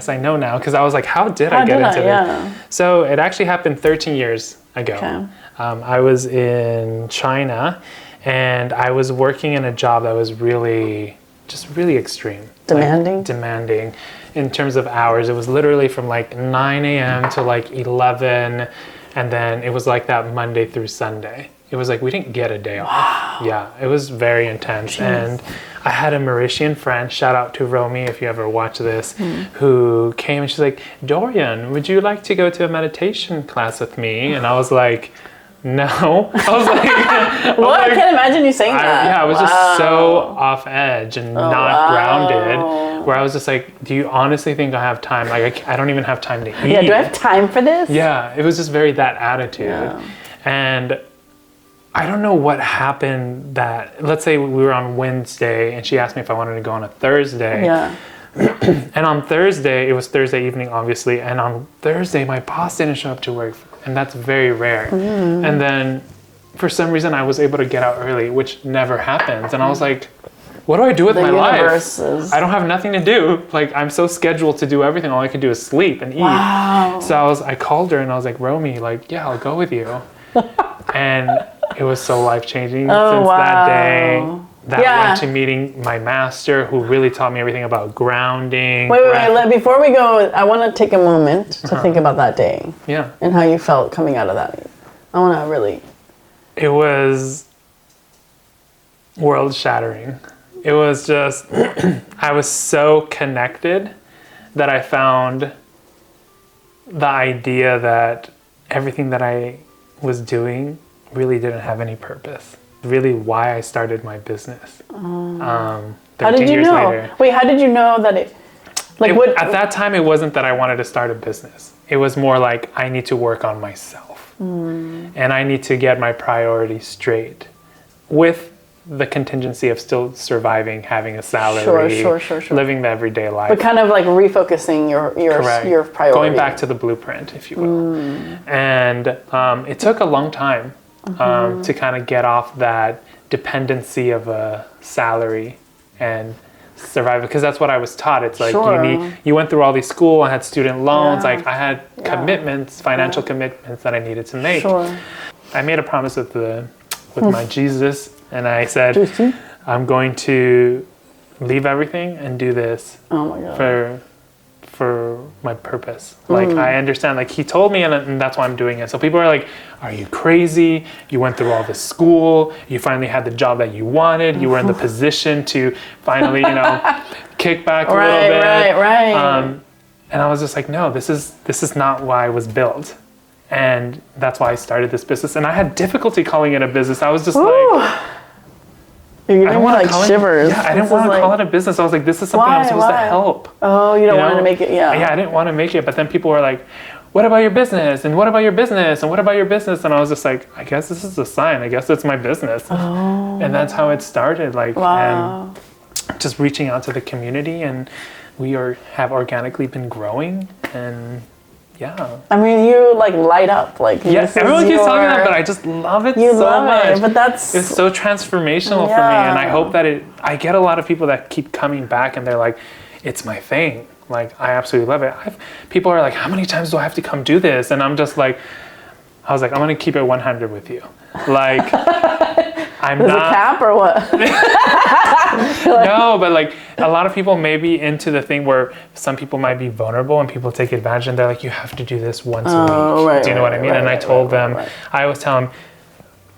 I know now, because I was like, how did I get into this? So it actually happened 13 years ago. Okay. I was in China, and I was working in a job that was really extreme. Demanding? Like, demanding in terms of hours. It was literally from like 9 a.m. to like 11, and then it was like that Monday through Sunday. It was like we didn't get a day off. Wow. Yeah, it was very intense. Jeez. And I had a Mauritian friend, shout out to Romy if you ever watch this, who came and she's like, Dorian, would you like to go to a meditation class with me? And I was like, no. I was like, well, I can't imagine you saying that. I was just so off edge and not grounded, where I was just like, do you honestly think I have time? Like, I don't even have time to eat. Yeah, do I have time for this? Yeah, it was just very that attitude. Yeah. And I don't know what happened that, let's say we were on Wednesday and she asked me if I wanted to go on a Thursday. Yeah. And on Thursday, it was Thursday evening, obviously. And on Thursday, my boss didn't show up to work. And that's very rare. And then for some reason, I was able to get out early, which never happens. And I was like, what do I do with my life? I don't have nothing to do. Like, I'm so scheduled to do everything. All I can do is sleep and eat. Wow. So I called her and I was like, Romy, like, yeah, I'll go with you. And it was so life-changing since that day. That went to meeting my master, who really taught me everything about grounding. Wait, before we go, I want to take a moment to think about that day. Yeah. And how you felt coming out of that. I want to really... It was world-shattering. It was just, I was so connected that I found the idea that everything that I was doing really didn't have any purpose. Really why I started my business. 13 how did you years know? Later. Wait, how did you know that at that time, it wasn't that I wanted to start a business. It was more like I need to work on myself. And I need to get my priorities straight with the contingency of still surviving, having a salary, sure. Living the everyday life. But kind of like refocusing your priority. Going back to the blueprint, if you will. And it took a long time to kind of get off that dependency of a salary and survive, because that's what I was taught. It's like you went through all these school, I had student loans, like I had commitments, financial commitments that I needed to make. I made a promise with my Jesus, and I said, I'm going to leave everything and do this for my purpose. Like, I understand, like he told me, and that's why I'm doing it. So people are like, are you crazy? You went through all this school, you finally had the job that you wanted, you were in the position to finally, kick back a little bit. Right. And I was just like, no, this is not why I was built. And that's why I started this business. And I had difficulty calling it a business. I was just You're giving me like shivers. I didn't want to call it a business. I was like, this is something I'm supposed to help. Oh, you don't want to make it, Yeah, I didn't want to make it. But then people were like, what about your business? And what about your business? And what about your business? And I was just like, I guess this is a sign. I guess it's my business. Oh. And that's how it started. And just reaching out to the community. And we have organically been growing. And I mean, you like light up, like everyone keeps talking about it, but I just love it so much. But it's so transformational for me, and I hope that I get a lot of people that keep coming back, and they're like, "It's my thing." Like, I absolutely love it. People are like, "How many times do I have to come do this?" And I'm just like, I'm gonna keep it 100 with you. Like, I'm Is it not. cap or what? No, but like a lot of people may be into the thing where some people might be vulnerable and people take advantage and they're like, you have to do this once a week. Right, Do you know what I mean? right, And I right, told right, them, right. I always tell them,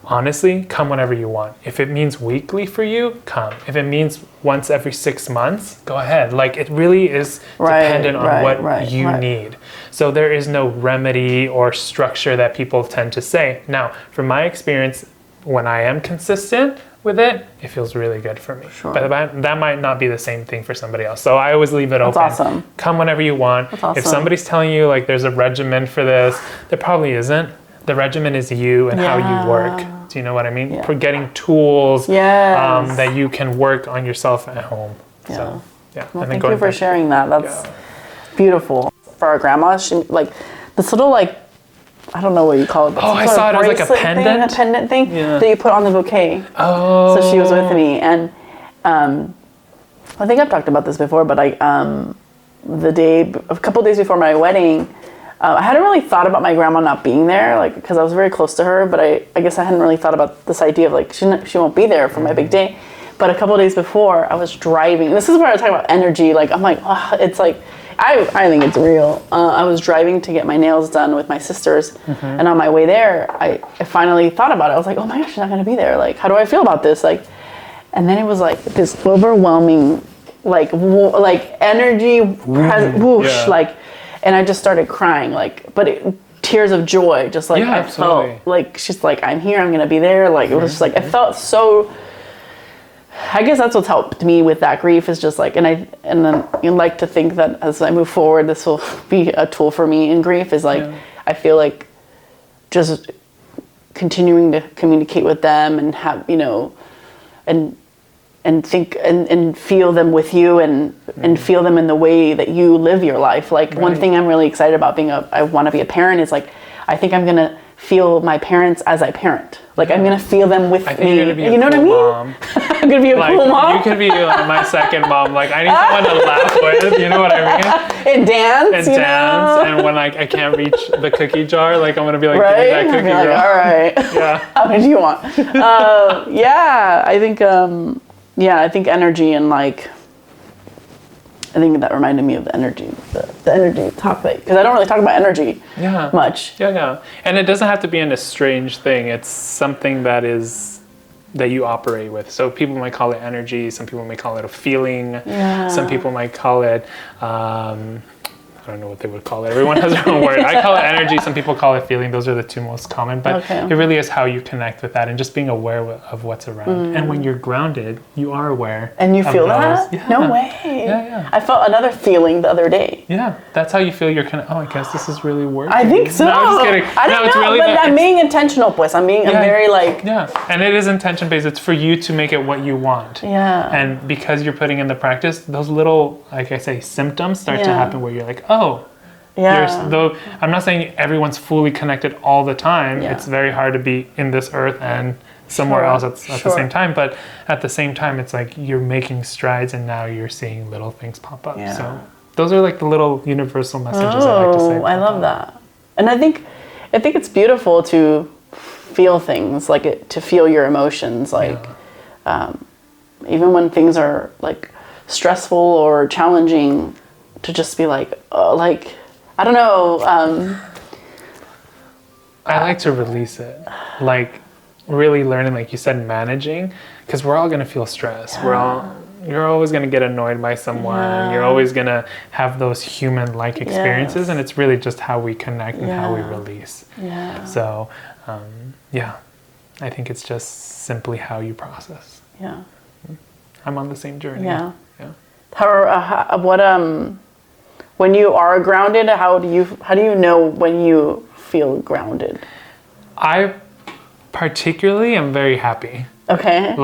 honestly, come whenever you want. If it means weekly for you, come. If it means once every 6 months, go ahead. Like it really is dependent on what you need. So there is no remedy or structure that people tend to say. Now, from my experience, when I am consistent with it, it feels really good for me. Sure. But that might not be the same thing for somebody else. So I always leave it open. That's awesome. Come whenever you want. That's awesome. If somebody's telling you like there's a regimen for this, there probably isn't. The regimen is you and how you work. Do you know what I mean? Yeah. For getting tools Yes. that you can work on yourself at home. Yeah. So, yeah. Well, and then thank you for back- sharing that. That's beautiful. For our grandma, she like this little like, I don't know what you call it. But Oh, some I sort saw of it as like a bracelet thing, pendant? a pendant thing Yeah. that you put on the bouquet. Oh. So she was with me, and I think I've talked about this before, but a couple days before my wedding, I hadn't really thought about my grandma not being there, like because I was very close to her. But I guess I hadn't really thought about this idea of like she won't be there for my big day. But a couple days before, I was driving. This is where I was talking about energy. Like I'm like, oh, it's like I think it's real. I was driving to get my nails done with my sisters, and on my way there, I finally thought about it. I was like, oh my gosh, she's not gonna be there. Like, how do I feel about this? Like, and then it was like this overwhelming, like energy, whoosh, yeah. like, and I just started crying, like, but tears of joy, just like I absolutely. felt like she's like, I'm here, I'm gonna be there. Like it was just like I felt so. I guess that's what's helped me with that grief is just like, and then you like to think that as I move forward, this will be a tool for me in grief is like, I feel like just continuing to communicate with them and have, and think and feel them with you and feel them in the way that you live your life. Like one thing I'm really excited about I want to be a parent is like, I think I'm going to feel my parents as I parent. Like I'm going to feel them with me. You're gonna be you know cool what I mean? Mom. I'm going to be a Like, cool mom. you could be like my second mom. Like I need someone to laugh with. You know what I mean? And dance, And you dance. know? And when like I can't reach the cookie jar, like I'm gonna be like, Right? give me that I'll cookie be like, girl. all right. Yeah. How many do you want? I think energy and like, I think that reminded me of the energy topic because I don't really talk about energy much. Yeah. And it doesn't have to be in a strange thing. It's something that you operate with. So people might call it energy. Some people may call it a feeling. Yeah. Some people might call it, I don't know what they would call it. Everyone has their own word. I call it energy. Some people call it feeling. Those are the two most common. But it really is how you connect with that and just being aware of what's around. And when you're grounded, you are aware. And you of feel those. that? Yeah. No way. Yeah. I felt another feeling the other day. Yeah. That's how you feel. You're kind of, I guess this is really working. I think so. No, I'm just kidding. I don't know, but I'm being intentional, pues. I'm very like... Yeah, and it is intention-based. It's for you to make it what you want. Yeah. And because you're putting in the practice, those little, like I say, symptoms start to happen where you're like, oh, though I'm not saying everyone's fully connected all the time. It's very hard to be in this earth and somewhere else at the same time. But at the same time, it's like you're making strides and now you're seeing little things pop up. Yeah. So those are like the little universal messages I like to say. I love that. And I think it's beautiful to feel things, like to feel your emotions, like even when things are like stressful or challenging, to just be like, oh, like, I don't know. I like to release it, like really learning, like you said, managing, because we're all gonna feel stress. You're always gonna get annoyed by someone. You're always gonna have those human-like experiences, and it's really just how we connect and how we release. Yeah. So, I think it's just simply how you process. Yeah. I'm on the same journey. Yeah. When you are grounded, how do you know when you feel grounded? I particularly am very happy. Okay.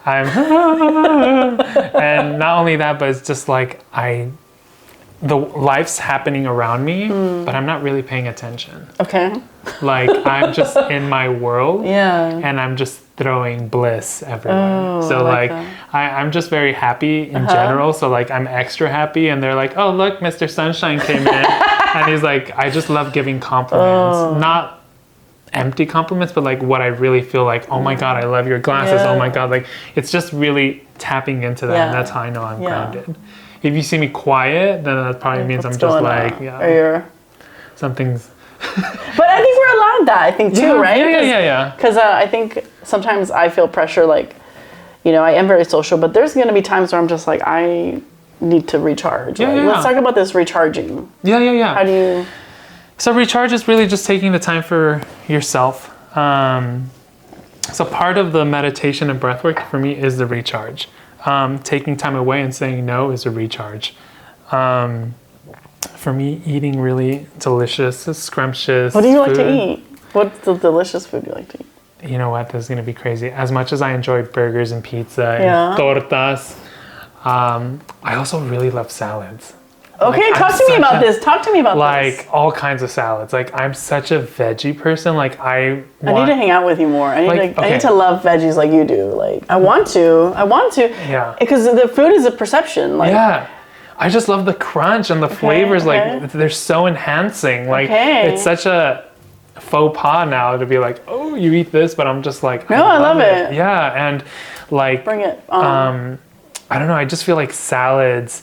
I'm and not only that, but it's just like the life's happening around me, but I'm not really paying attention. Okay. Like I'm just in my world, and I'm just throwing bliss everywhere. So I'm just very happy in general. So like I'm extra happy, and they're like, "Oh, look, Mr. Sunshine came in," and he's like, "I just love giving compliments, not." empty compliments, but like what I really feel like, oh my God, I love your glasses. Oh my God. Like it's just really tapping into that. And that's how I know I'm grounded. If you see me quiet, then that probably means I'm just like, something's. But I think we're allowed that, I think too, right? Yeah. Because I think sometimes I feel pressure, like, you know, I am very social, but there's going to be times where I'm just like, I need to recharge. Let's talk about this recharging. Yeah. How do you... So recharge is really just taking the time for yourself. So part of the meditation and breath work for me is the recharge. Taking time away and saying no is a recharge. For me, eating really delicious, scrumptious What do you like food. to eat? What's the delicious food you like to eat? You know what? This is going to be crazy. As much as I enjoy burgers and pizza and tortas, I also really love salads. Okay, talk to me about this. Talk to me about this. Like all kinds of salads. Like I'm such a veggie person. Like I need to hang out with you more. I need to love veggies like you do. Like I want to. Yeah. Because the food is a perception. Like I just love the crunch and the flavors. Like they're so enhancing. Like it's such a faux pas now to be like, oh, you eat this, but I'm just like, no, I love it. Yeah, and like bring it. I don't know. I just feel like salads.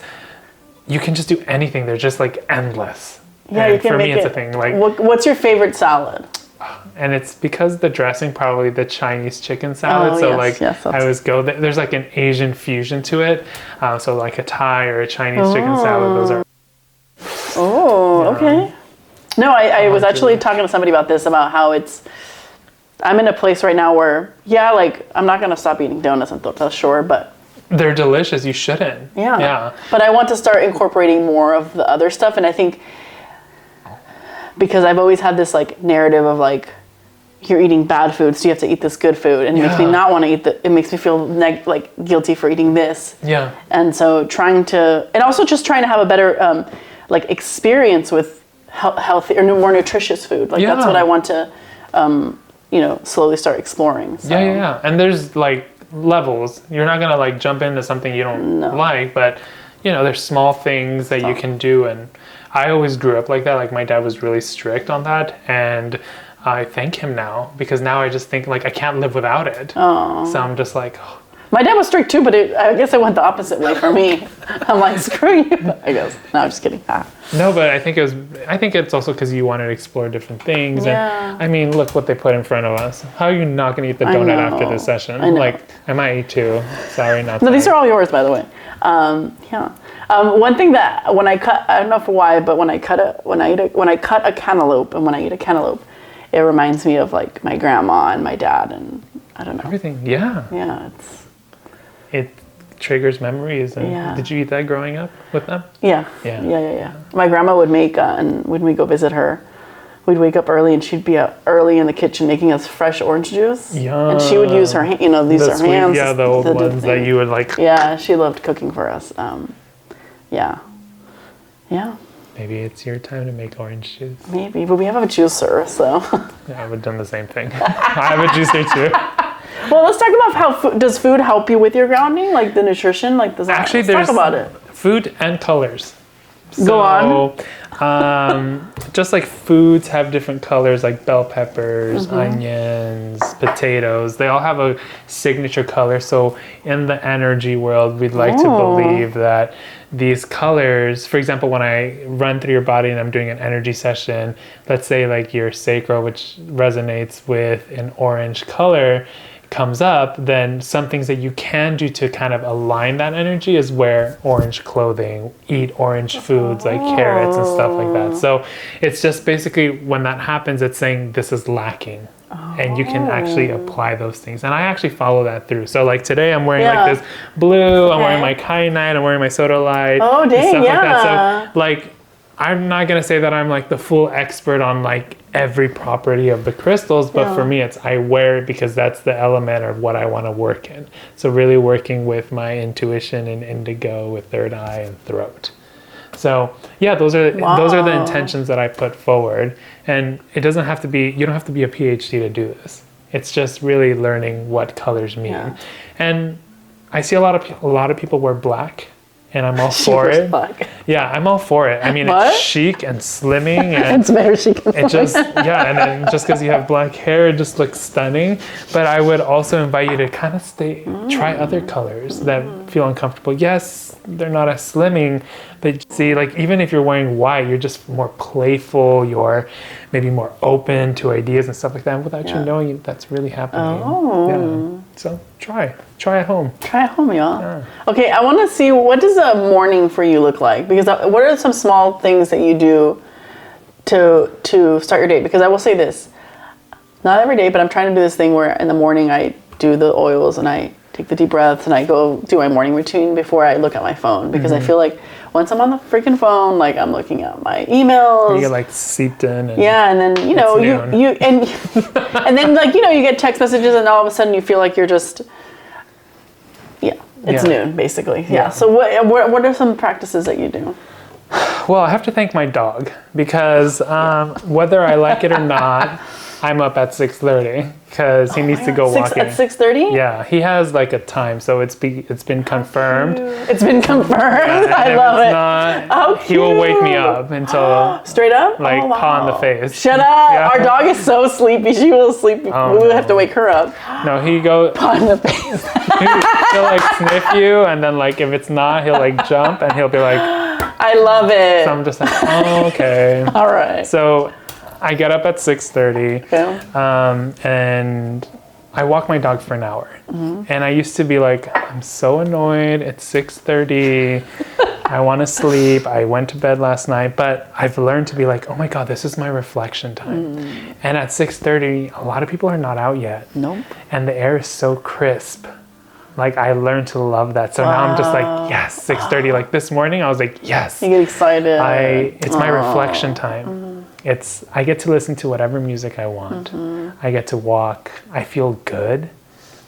You can just do anything. They're just like endless. Yeah, and you can for make me, it. It's a thing. Like, what's your favorite salad? And it's because the dressing, probably the Chinese chicken salad. I always go there. There's like an Asian fusion to it. So like a Thai or a Chinese chicken salad. Those are. Oh, okay. No, I was actually talking to somebody about this, about how I'm in a place right now where, like I'm not going to stop eating donuts and tortas, sure, but they're delicious. You shouldn't. Yeah. But I want to start incorporating more of the other stuff. And I think because I've always had this like narrative of like, you're eating bad food, so you have to eat this good food. And it makes me not want to eat it makes me feel like guilty for eating this. Yeah. And so and also just trying to have a better like experience with healthy or more nutritious food. Like that's what I want to, slowly start exploring. So. Yeah. And there's like levels. You're not gonna like jump into something you don't like, but there's small things that you can do. And I always grew up like that. Like my dad was really strict on that, and I thank him now, because now I just think like I can't live without it. So I'm just like, my dad was strict too, but I guess it went the opposite way for me. I'm like, screw you, I guess. No, I'm just kidding. No, but I think it's also because you wanted to explore different things. Yeah. And I mean, look what they put in front of us. How are you not going to eat the donut after this session? I know. Like, I might eat two. Sorry, not. No, these are all yours, by the way. One thing that when I cut, I don't know for why, but when I cut a cantaloupe, and when I eat a cantaloupe, it reminds me of like my grandma and my dad, and I don't know. Everything, yeah. Yeah, it triggers memories. And did you eat that growing up with them? Yeah. My grandma would make, and when we go visit her, we'd wake up early, and she'd be early in the kitchen making us fresh orange juice. Yum. And she would use her hands. These are hands. Yeah, the old ones that you would like. Yeah, she loved cooking for us. Yeah. Maybe it's your time to make orange juice. Maybe, but we have a juicer, so. Yeah, I would have done the same thing. I have a juicer too. Well, let's talk about how does food help you with your grounding, like the nutrition, like does that? Actually, let's talk about it. Food and colors. Go on. Just like foods have different colors, like bell peppers, onions, potatoes, they all have a signature color. So in the energy world, we'd like to believe that these colors, for example, when I run through your body and I'm doing an energy session, let's say like your sacral, which resonates with an orange color, comes up, then some things that you can do to kind of align that energy is wear orange clothing, eat orange foods like carrots and stuff like that. So it's just basically when that happens, it's saying this is lacking. And you can actually apply those things. And I actually follow that through. So like today I'm wearing like this blue, I'm wearing my kyanite, I'm wearing my soda light. Oh, dang, stuff like that. So like, I'm not going to say that I'm like the full expert on like every property of the crystals, but for me, I wear it because that's the element of what I want to work in. So really working with my intuition and indigo with third eye and throat. So yeah, those are the intentions that I put forward. And it doesn't have to be, you don't have to be a PhD to do this. It's just really learning what colors mean. And I see a lot of people wear black and I'm all for Chic as it. fuck. Yeah, I'm all for it. I mean, What? it's chic and slimming, and It's very chic. it just, yeah, and then just because you have black hair, it just looks stunning. But I would also invite you to kind of try other colors that feel uncomfortable. Yes, they're not as slimming, but see, like, even if you're wearing white, you're just more playful, you're maybe more open to ideas and stuff like that without you knowing that's really happening. Oh. Yeah. So try at home. Try at home, y'all. Okay, I want to see, what does a morning for you look like? Because what are some small things that you do to start your day? Because I will say this, not every day, but I'm trying to do this thing where in the morning I do the oils and I take the deep breaths and I go do my morning routine before I look at my phone. Because I feel like once I'm on the freaking phone, like I'm looking at my emails. You get like seeped in. And yeah, and then, you know, you and then, like, you know, you get text messages and all of a sudden you feel like you're just, it's noon, basically. Yeah. So what are some practices that you do? Well, I have to thank my dog because whether I like it or not, I'm up at 6:30 because he needs to go walking. At 6:30? Yeah, he has like a time, so it's been confirmed. It's been confirmed. I love it. Not, he will wake me up until straight up, like paw in the face. Shut up! Yeah. Our dog is so sleepy. She will sleep. We would have to wake her up. No, he goes Paw in the face. he'll like sniff you, and then like if it's not, he'll like jump, and he'll be like, I love it. so I'm just like, oh, okay. All right. So I get up at 6:30, and I walk my dog for an hour. And I used to be like, I'm so annoyed. It's 6:30. I want to sleep. I went to bed last night, but I've learned to be like, oh my God, this is my reflection time. And at 6:30, a lot of people are not out yet. Nope. And the air is so crisp. Like, I learned to love that. So now I'm just like, yes, 6:30. Like this morning, I was like, yes. You get excited. It's my reflection time. I get to listen to whatever music I want. I get to walk. I feel good.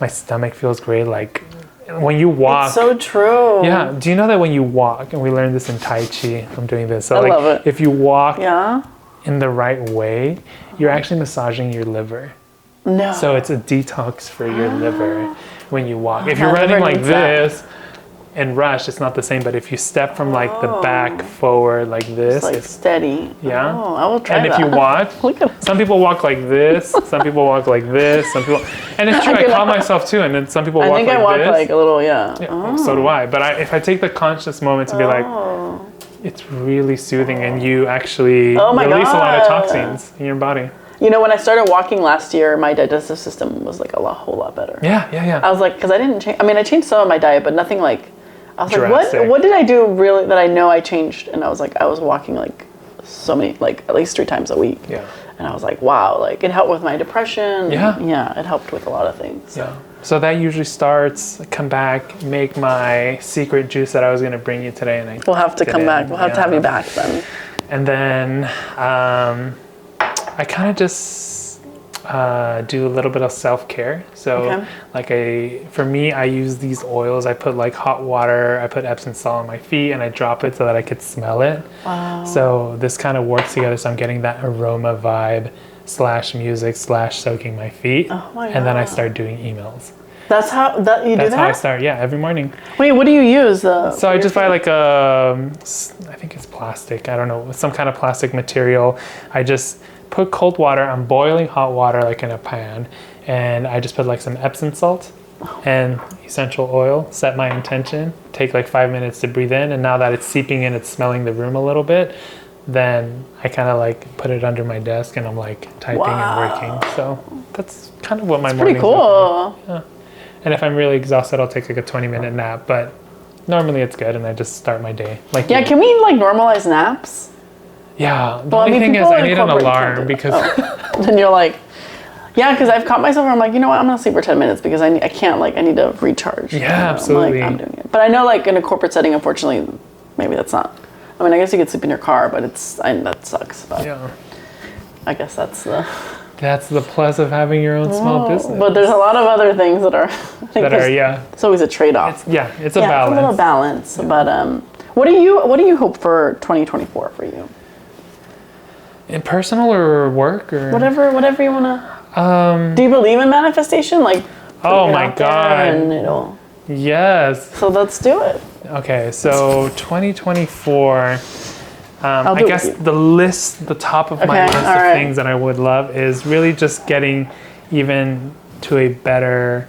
My stomach feels great. Like when you walk. It's so true. Yeah. Do you know that when you walk, and we learned this in Tai Chi from doing this. So I love it. If you walk in the right way, you're actually massaging your liver. No. So it's a detox for your liver when you walk. If you're running like this and rush, it's not the same. But if you step from like the back forward like this, it's steady. Yeah. Oh, I will try that. And if you walk, some people walk like this, some people walk like this, some people, and it's true, I call myself too, and then some people walk like this. I think I walk like a little, So do I. But if I take the conscious moment to be like, it's really soothing, and you actually release a lot of toxins in your body. You know, when I started walking last year, my digestive system was like whole lot better. Yeah. I was like, because I didn't change. I mean, I changed some of my diet, but nothing like. I was drastic. like, what did I do really that I know I changed? And I was like, I was walking like so many, like at least 3 times a week. Yeah. And I was like, wow, like it helped with my depression. Yeah. Yeah, it helped with a lot of things. Yeah. So that usually starts, come back, make my secret juice that I was going to bring you today. And we'll have to come back. We'll have to have you back then. And then I kind of just do a little bit of self-care. So for me, I use these oils. I put like hot water, I put Epsom salt on my feet, and I drop it so that I could smell it. Wow. So this kind of works together. So I'm getting that aroma vibe / music / soaking my feet. Oh my God. And then I start doing emails. That's how you do that? That's how I start, every morning. Wait, what do you use? So I just buy like I think it's plastic. I don't know, some kind of plastic material. I just put cold water on boiling hot water, like in a pan, and I just put like some Epsom salt and essential oil, set my intention, take like 5 minutes to breathe in, and now that it's seeping in, it's smelling the room a little bit, then I kind of like put it under my desk and I'm like typing and working. So that's kind of what my mornings pretty cool. Yeah. And if I'm really exhausted, I'll take like a 20-minute nap, but normally it's good and I just start my day. Can we like normalize naps? Yeah, the only thing is I need an alarm because... Then you're like... Yeah, because I've caught myself where I'm like, you know what, I'm going to sleep for 10 minutes because I can't, like, I need to recharge. Yeah, absolutely. I'm doing it. But I know, like, in a corporate setting, unfortunately, maybe that's not... I mean, I guess you could sleep in your car, but that sucks. But yeah. I guess that's the... That's the plus of having your own small business. But there's a lot of other things that are... It's always a trade-off. It's a balance. It's a little balance. Yeah. But what do you hope for 2024 for you? In personal or work or whatever you wanna. Do you believe in manifestation? Like, oh my God! And it'll. Yes. So let's do it. Okay, so 2024. I guess the top of my list of things that I would love is really just getting even to a better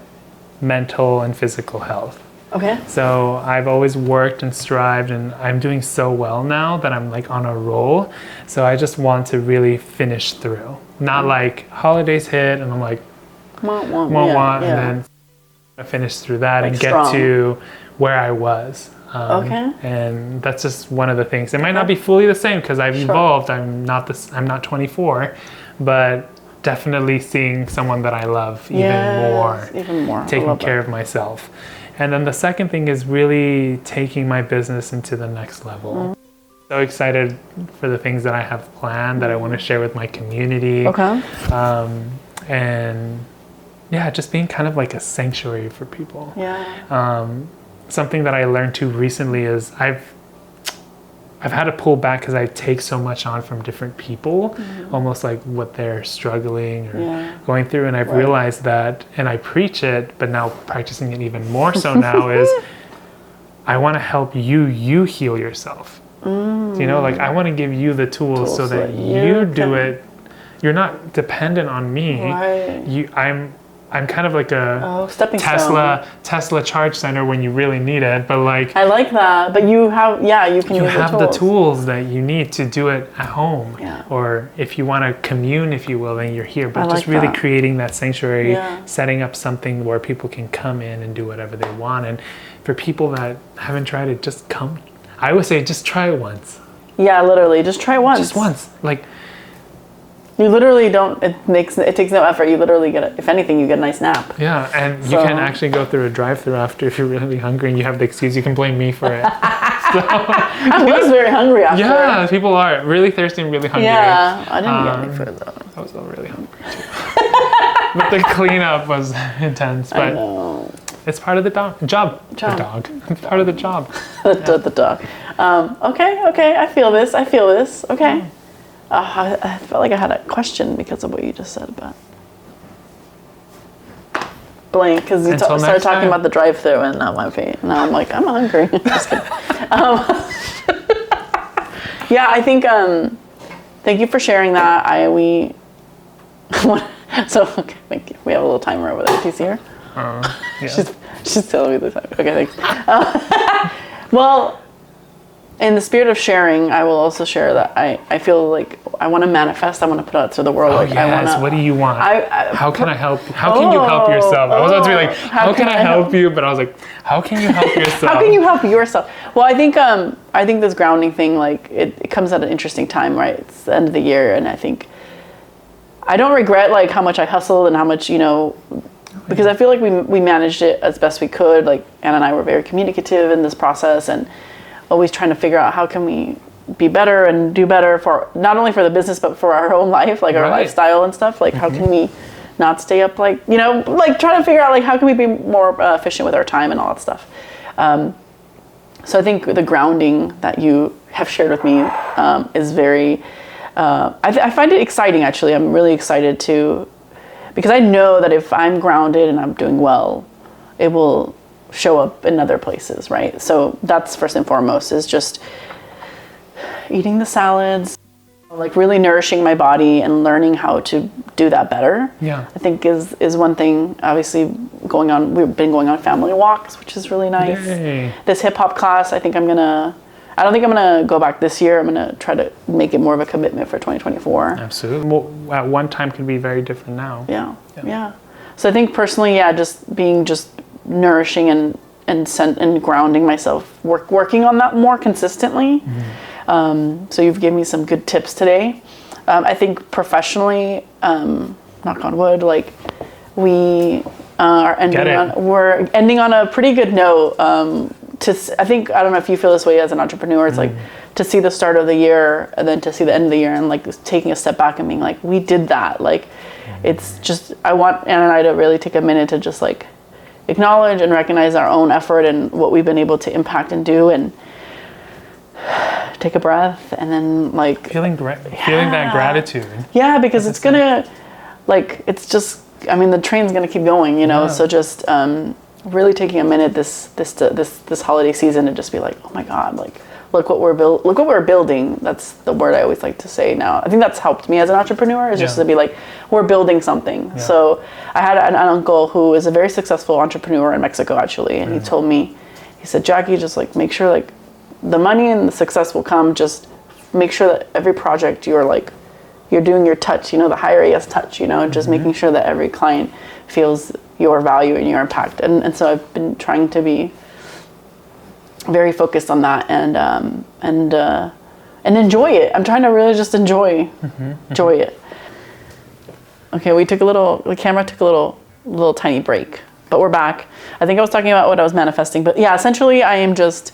mental and physical health. Okay. So I've always worked and strived, and I'm doing so well now that I'm like on a roll. So I just want to really finish through. Not like holidays hit and I'm like, and then I finish through that like and get to where I was. And that's just one of the things. It might not be fully the same because I've evolved. I'm not 24, but definitely seeing someone that I love even more, taking care of myself. And then the second thing is really taking my business into the next level. So excited for the things that I have planned that I want to share with my community. And yeah, just being kind of like a sanctuary for people. Something that I learned too recently is I've had to pull back because I take so much on from different people, almost like what they're struggling or going through. And I've realized that, and I preach it, but now practicing it even more so now is I want to help you heal yourself. You know, like I want to give you the tools so that you do it. You're not dependent on me. I'm kind of like a Tesla charge center when you really need it, but like I like that. But you have you have the tools that you need to do it at home, or if you want to commune, if you will, then you're here. But just really creating that sanctuary, setting up something where people can come in and do whatever they want. And for people that haven't tried it, just come. I would say just try it once. Yeah, literally, just try it once. Just once, like. You literally don't. It takes no effort. You literally get if anything, you get a nice nap. Yeah, and you can actually go through a drive-through after if you're really hungry and you have the excuse. You can blame me for it. I was very hungry after. Yeah, people are really thirsty and really hungry. Yeah, I didn't get any food though. I was really hungry too. But the cleanup was intense. But I know. It's part of the job. The dog. It's part of the job. The dog. Okay. I feel this. Okay. I felt like I had a question because of what you just said about blank, because you started talking about the drive-thru and now I'm like, I'm hungry. Just kidding. Yeah, I think thank you for sharing that. Okay, thank you. We have a little timer over there. Do you see her? Yeah. She's telling me the time. Okay, thanks. Well, in the spirit of sharing, I will also share that I feel like I want to manifest. I want to put out to the world. What do you want? How can I help? How can you help yourself? I was about to be like, how can I help you? But I was like, how can you help yourself? How can you help yourself? Well, I think this grounding thing, like it comes at an interesting time, right? It's the end of the year, and I think I don't regret like how much I hustled and how much because I feel like we managed it as best we could. Like Anna and I were very communicative in this process and always trying to figure out how can we be better and do better for not only for the business but for our own life, like our lifestyle and stuff. Like how can we not stay up like like trying to figure out like how can we be more efficient with our time and all that stuff. So I think the grounding that you have shared with me is very I find it exciting actually. I'm really excited because I know that if I'm grounded and I'm doing well, it will show up in other places, right? So that's first and foremost is just eating the salads, like really nourishing my body and learning how to do that better. Yeah, I think is one thing. Obviously, we've been going on family walks, which is really nice. Yay. This hip hop class, I don't think I'm gonna go back this year. I'm gonna try to make it more of a commitment for 2024. Absolutely. Well, at one time can be very different now. Yeah. So I think personally, just being nourishing and grounding myself, working on that more consistently. So you've given me some good tips today. I think professionally, knock on wood, like we are ending on a pretty good note. I don't know if you feel this way as an entrepreneur. It's like to see the start of the year and then to see the end of the year and like taking a step back and being like, we did that. Like it's just, I want Anna and I to really take a minute to just like acknowledge and recognize our own effort and what we've been able to impact and do, and take a breath and then like feeling that gratitude. Yeah, because it's gonna like, it's just, the train's gonna keep going, so just really taking a minute this holiday season to just be like, oh my God, like look what we're building. That's the word I always like to say now. I think that's helped me as an entrepreneur, is just to be like, we're building something. Yeah. So I had an uncle who is a very successful entrepreneur in Mexico, actually, and he told me, he said, Jackie, just like make sure like the money and the success will come. Just make sure that every project you're doing your touch, the higher AS touch, just making sure that every client feels your value and your impact. And so I've been trying to be very focused on that and enjoy it. I'm trying to really just enjoy it. Okay, the camera took a little tiny break, but we're back. I think I was talking about what I was manifesting, but yeah, essentially I am just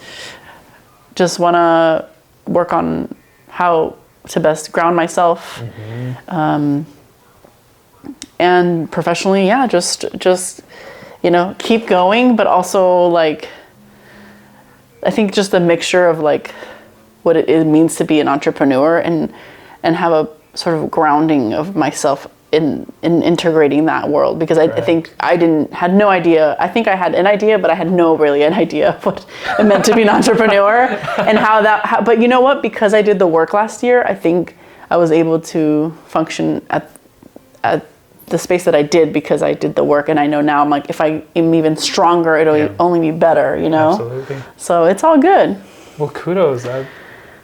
want to work on how to best ground myself, and professionally, yeah, just keep going, but also like, I think just the mixture of like what it means to be an entrepreneur and have a sort of grounding of myself in integrating that world, because I think had no idea. I think I had an idea, but I had no really an idea of what it meant to be an entrepreneur and but you know what? Because I did the work last year, I think I was able to function at the space that I did because I did the work, and I know now I'm like, if I am even stronger, it'll only be better, Absolutely. So it's all good. Well, kudos.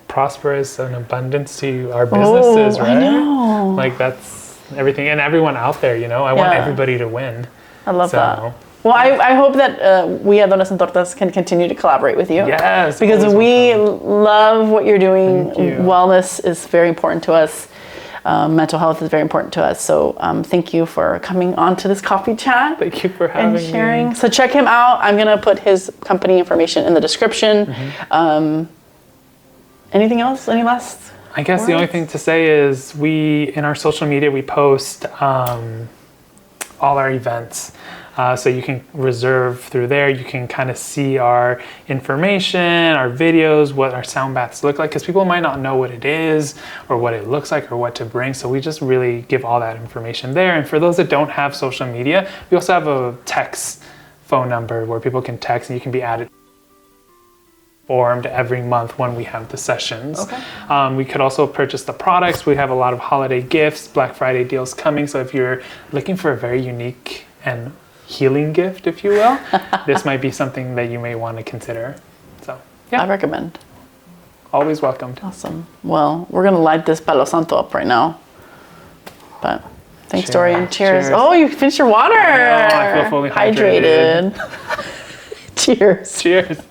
Prosperous and abundance to our businesses, right? I know. Like that's everything, and everyone out there, I want everybody to win. I love that. Well, I hope that we at Donas and Tortas can continue to collaborate with you. Yes. Because we love what you're doing. Thank you. Wellness is very important to us. Mental health is very important to us. So thank you for coming on to this coffee chat. Thank you for having and sharing. me. So check him out. I'm going to put his company information in the description. Anything else? Any last I guess words? The only thing to say is in our social media, we post all our events. So you can reserve through there. You can kind of see our information, our videos, what our sound baths look like, because people might not know what it is or what it looks like or what to bring. So we just really give all that information there. And for those that don't have social media, we also have a text phone number where people can text and you can be added formed every month when we have the sessions. Okay. We could also purchase the products. We have a lot of holiday gifts, Black Friday deals coming. So if you're looking for a very unique and healing gift, if you will, this might be something that you may want to consider. So yeah, I recommend. Always welcomed. Awesome. Well, we're going to light this Palo Santo up right now. But thanks, Dorian. Cheers. Oh, you finished your water. I feel fully hydrated. Cheers. Cheers.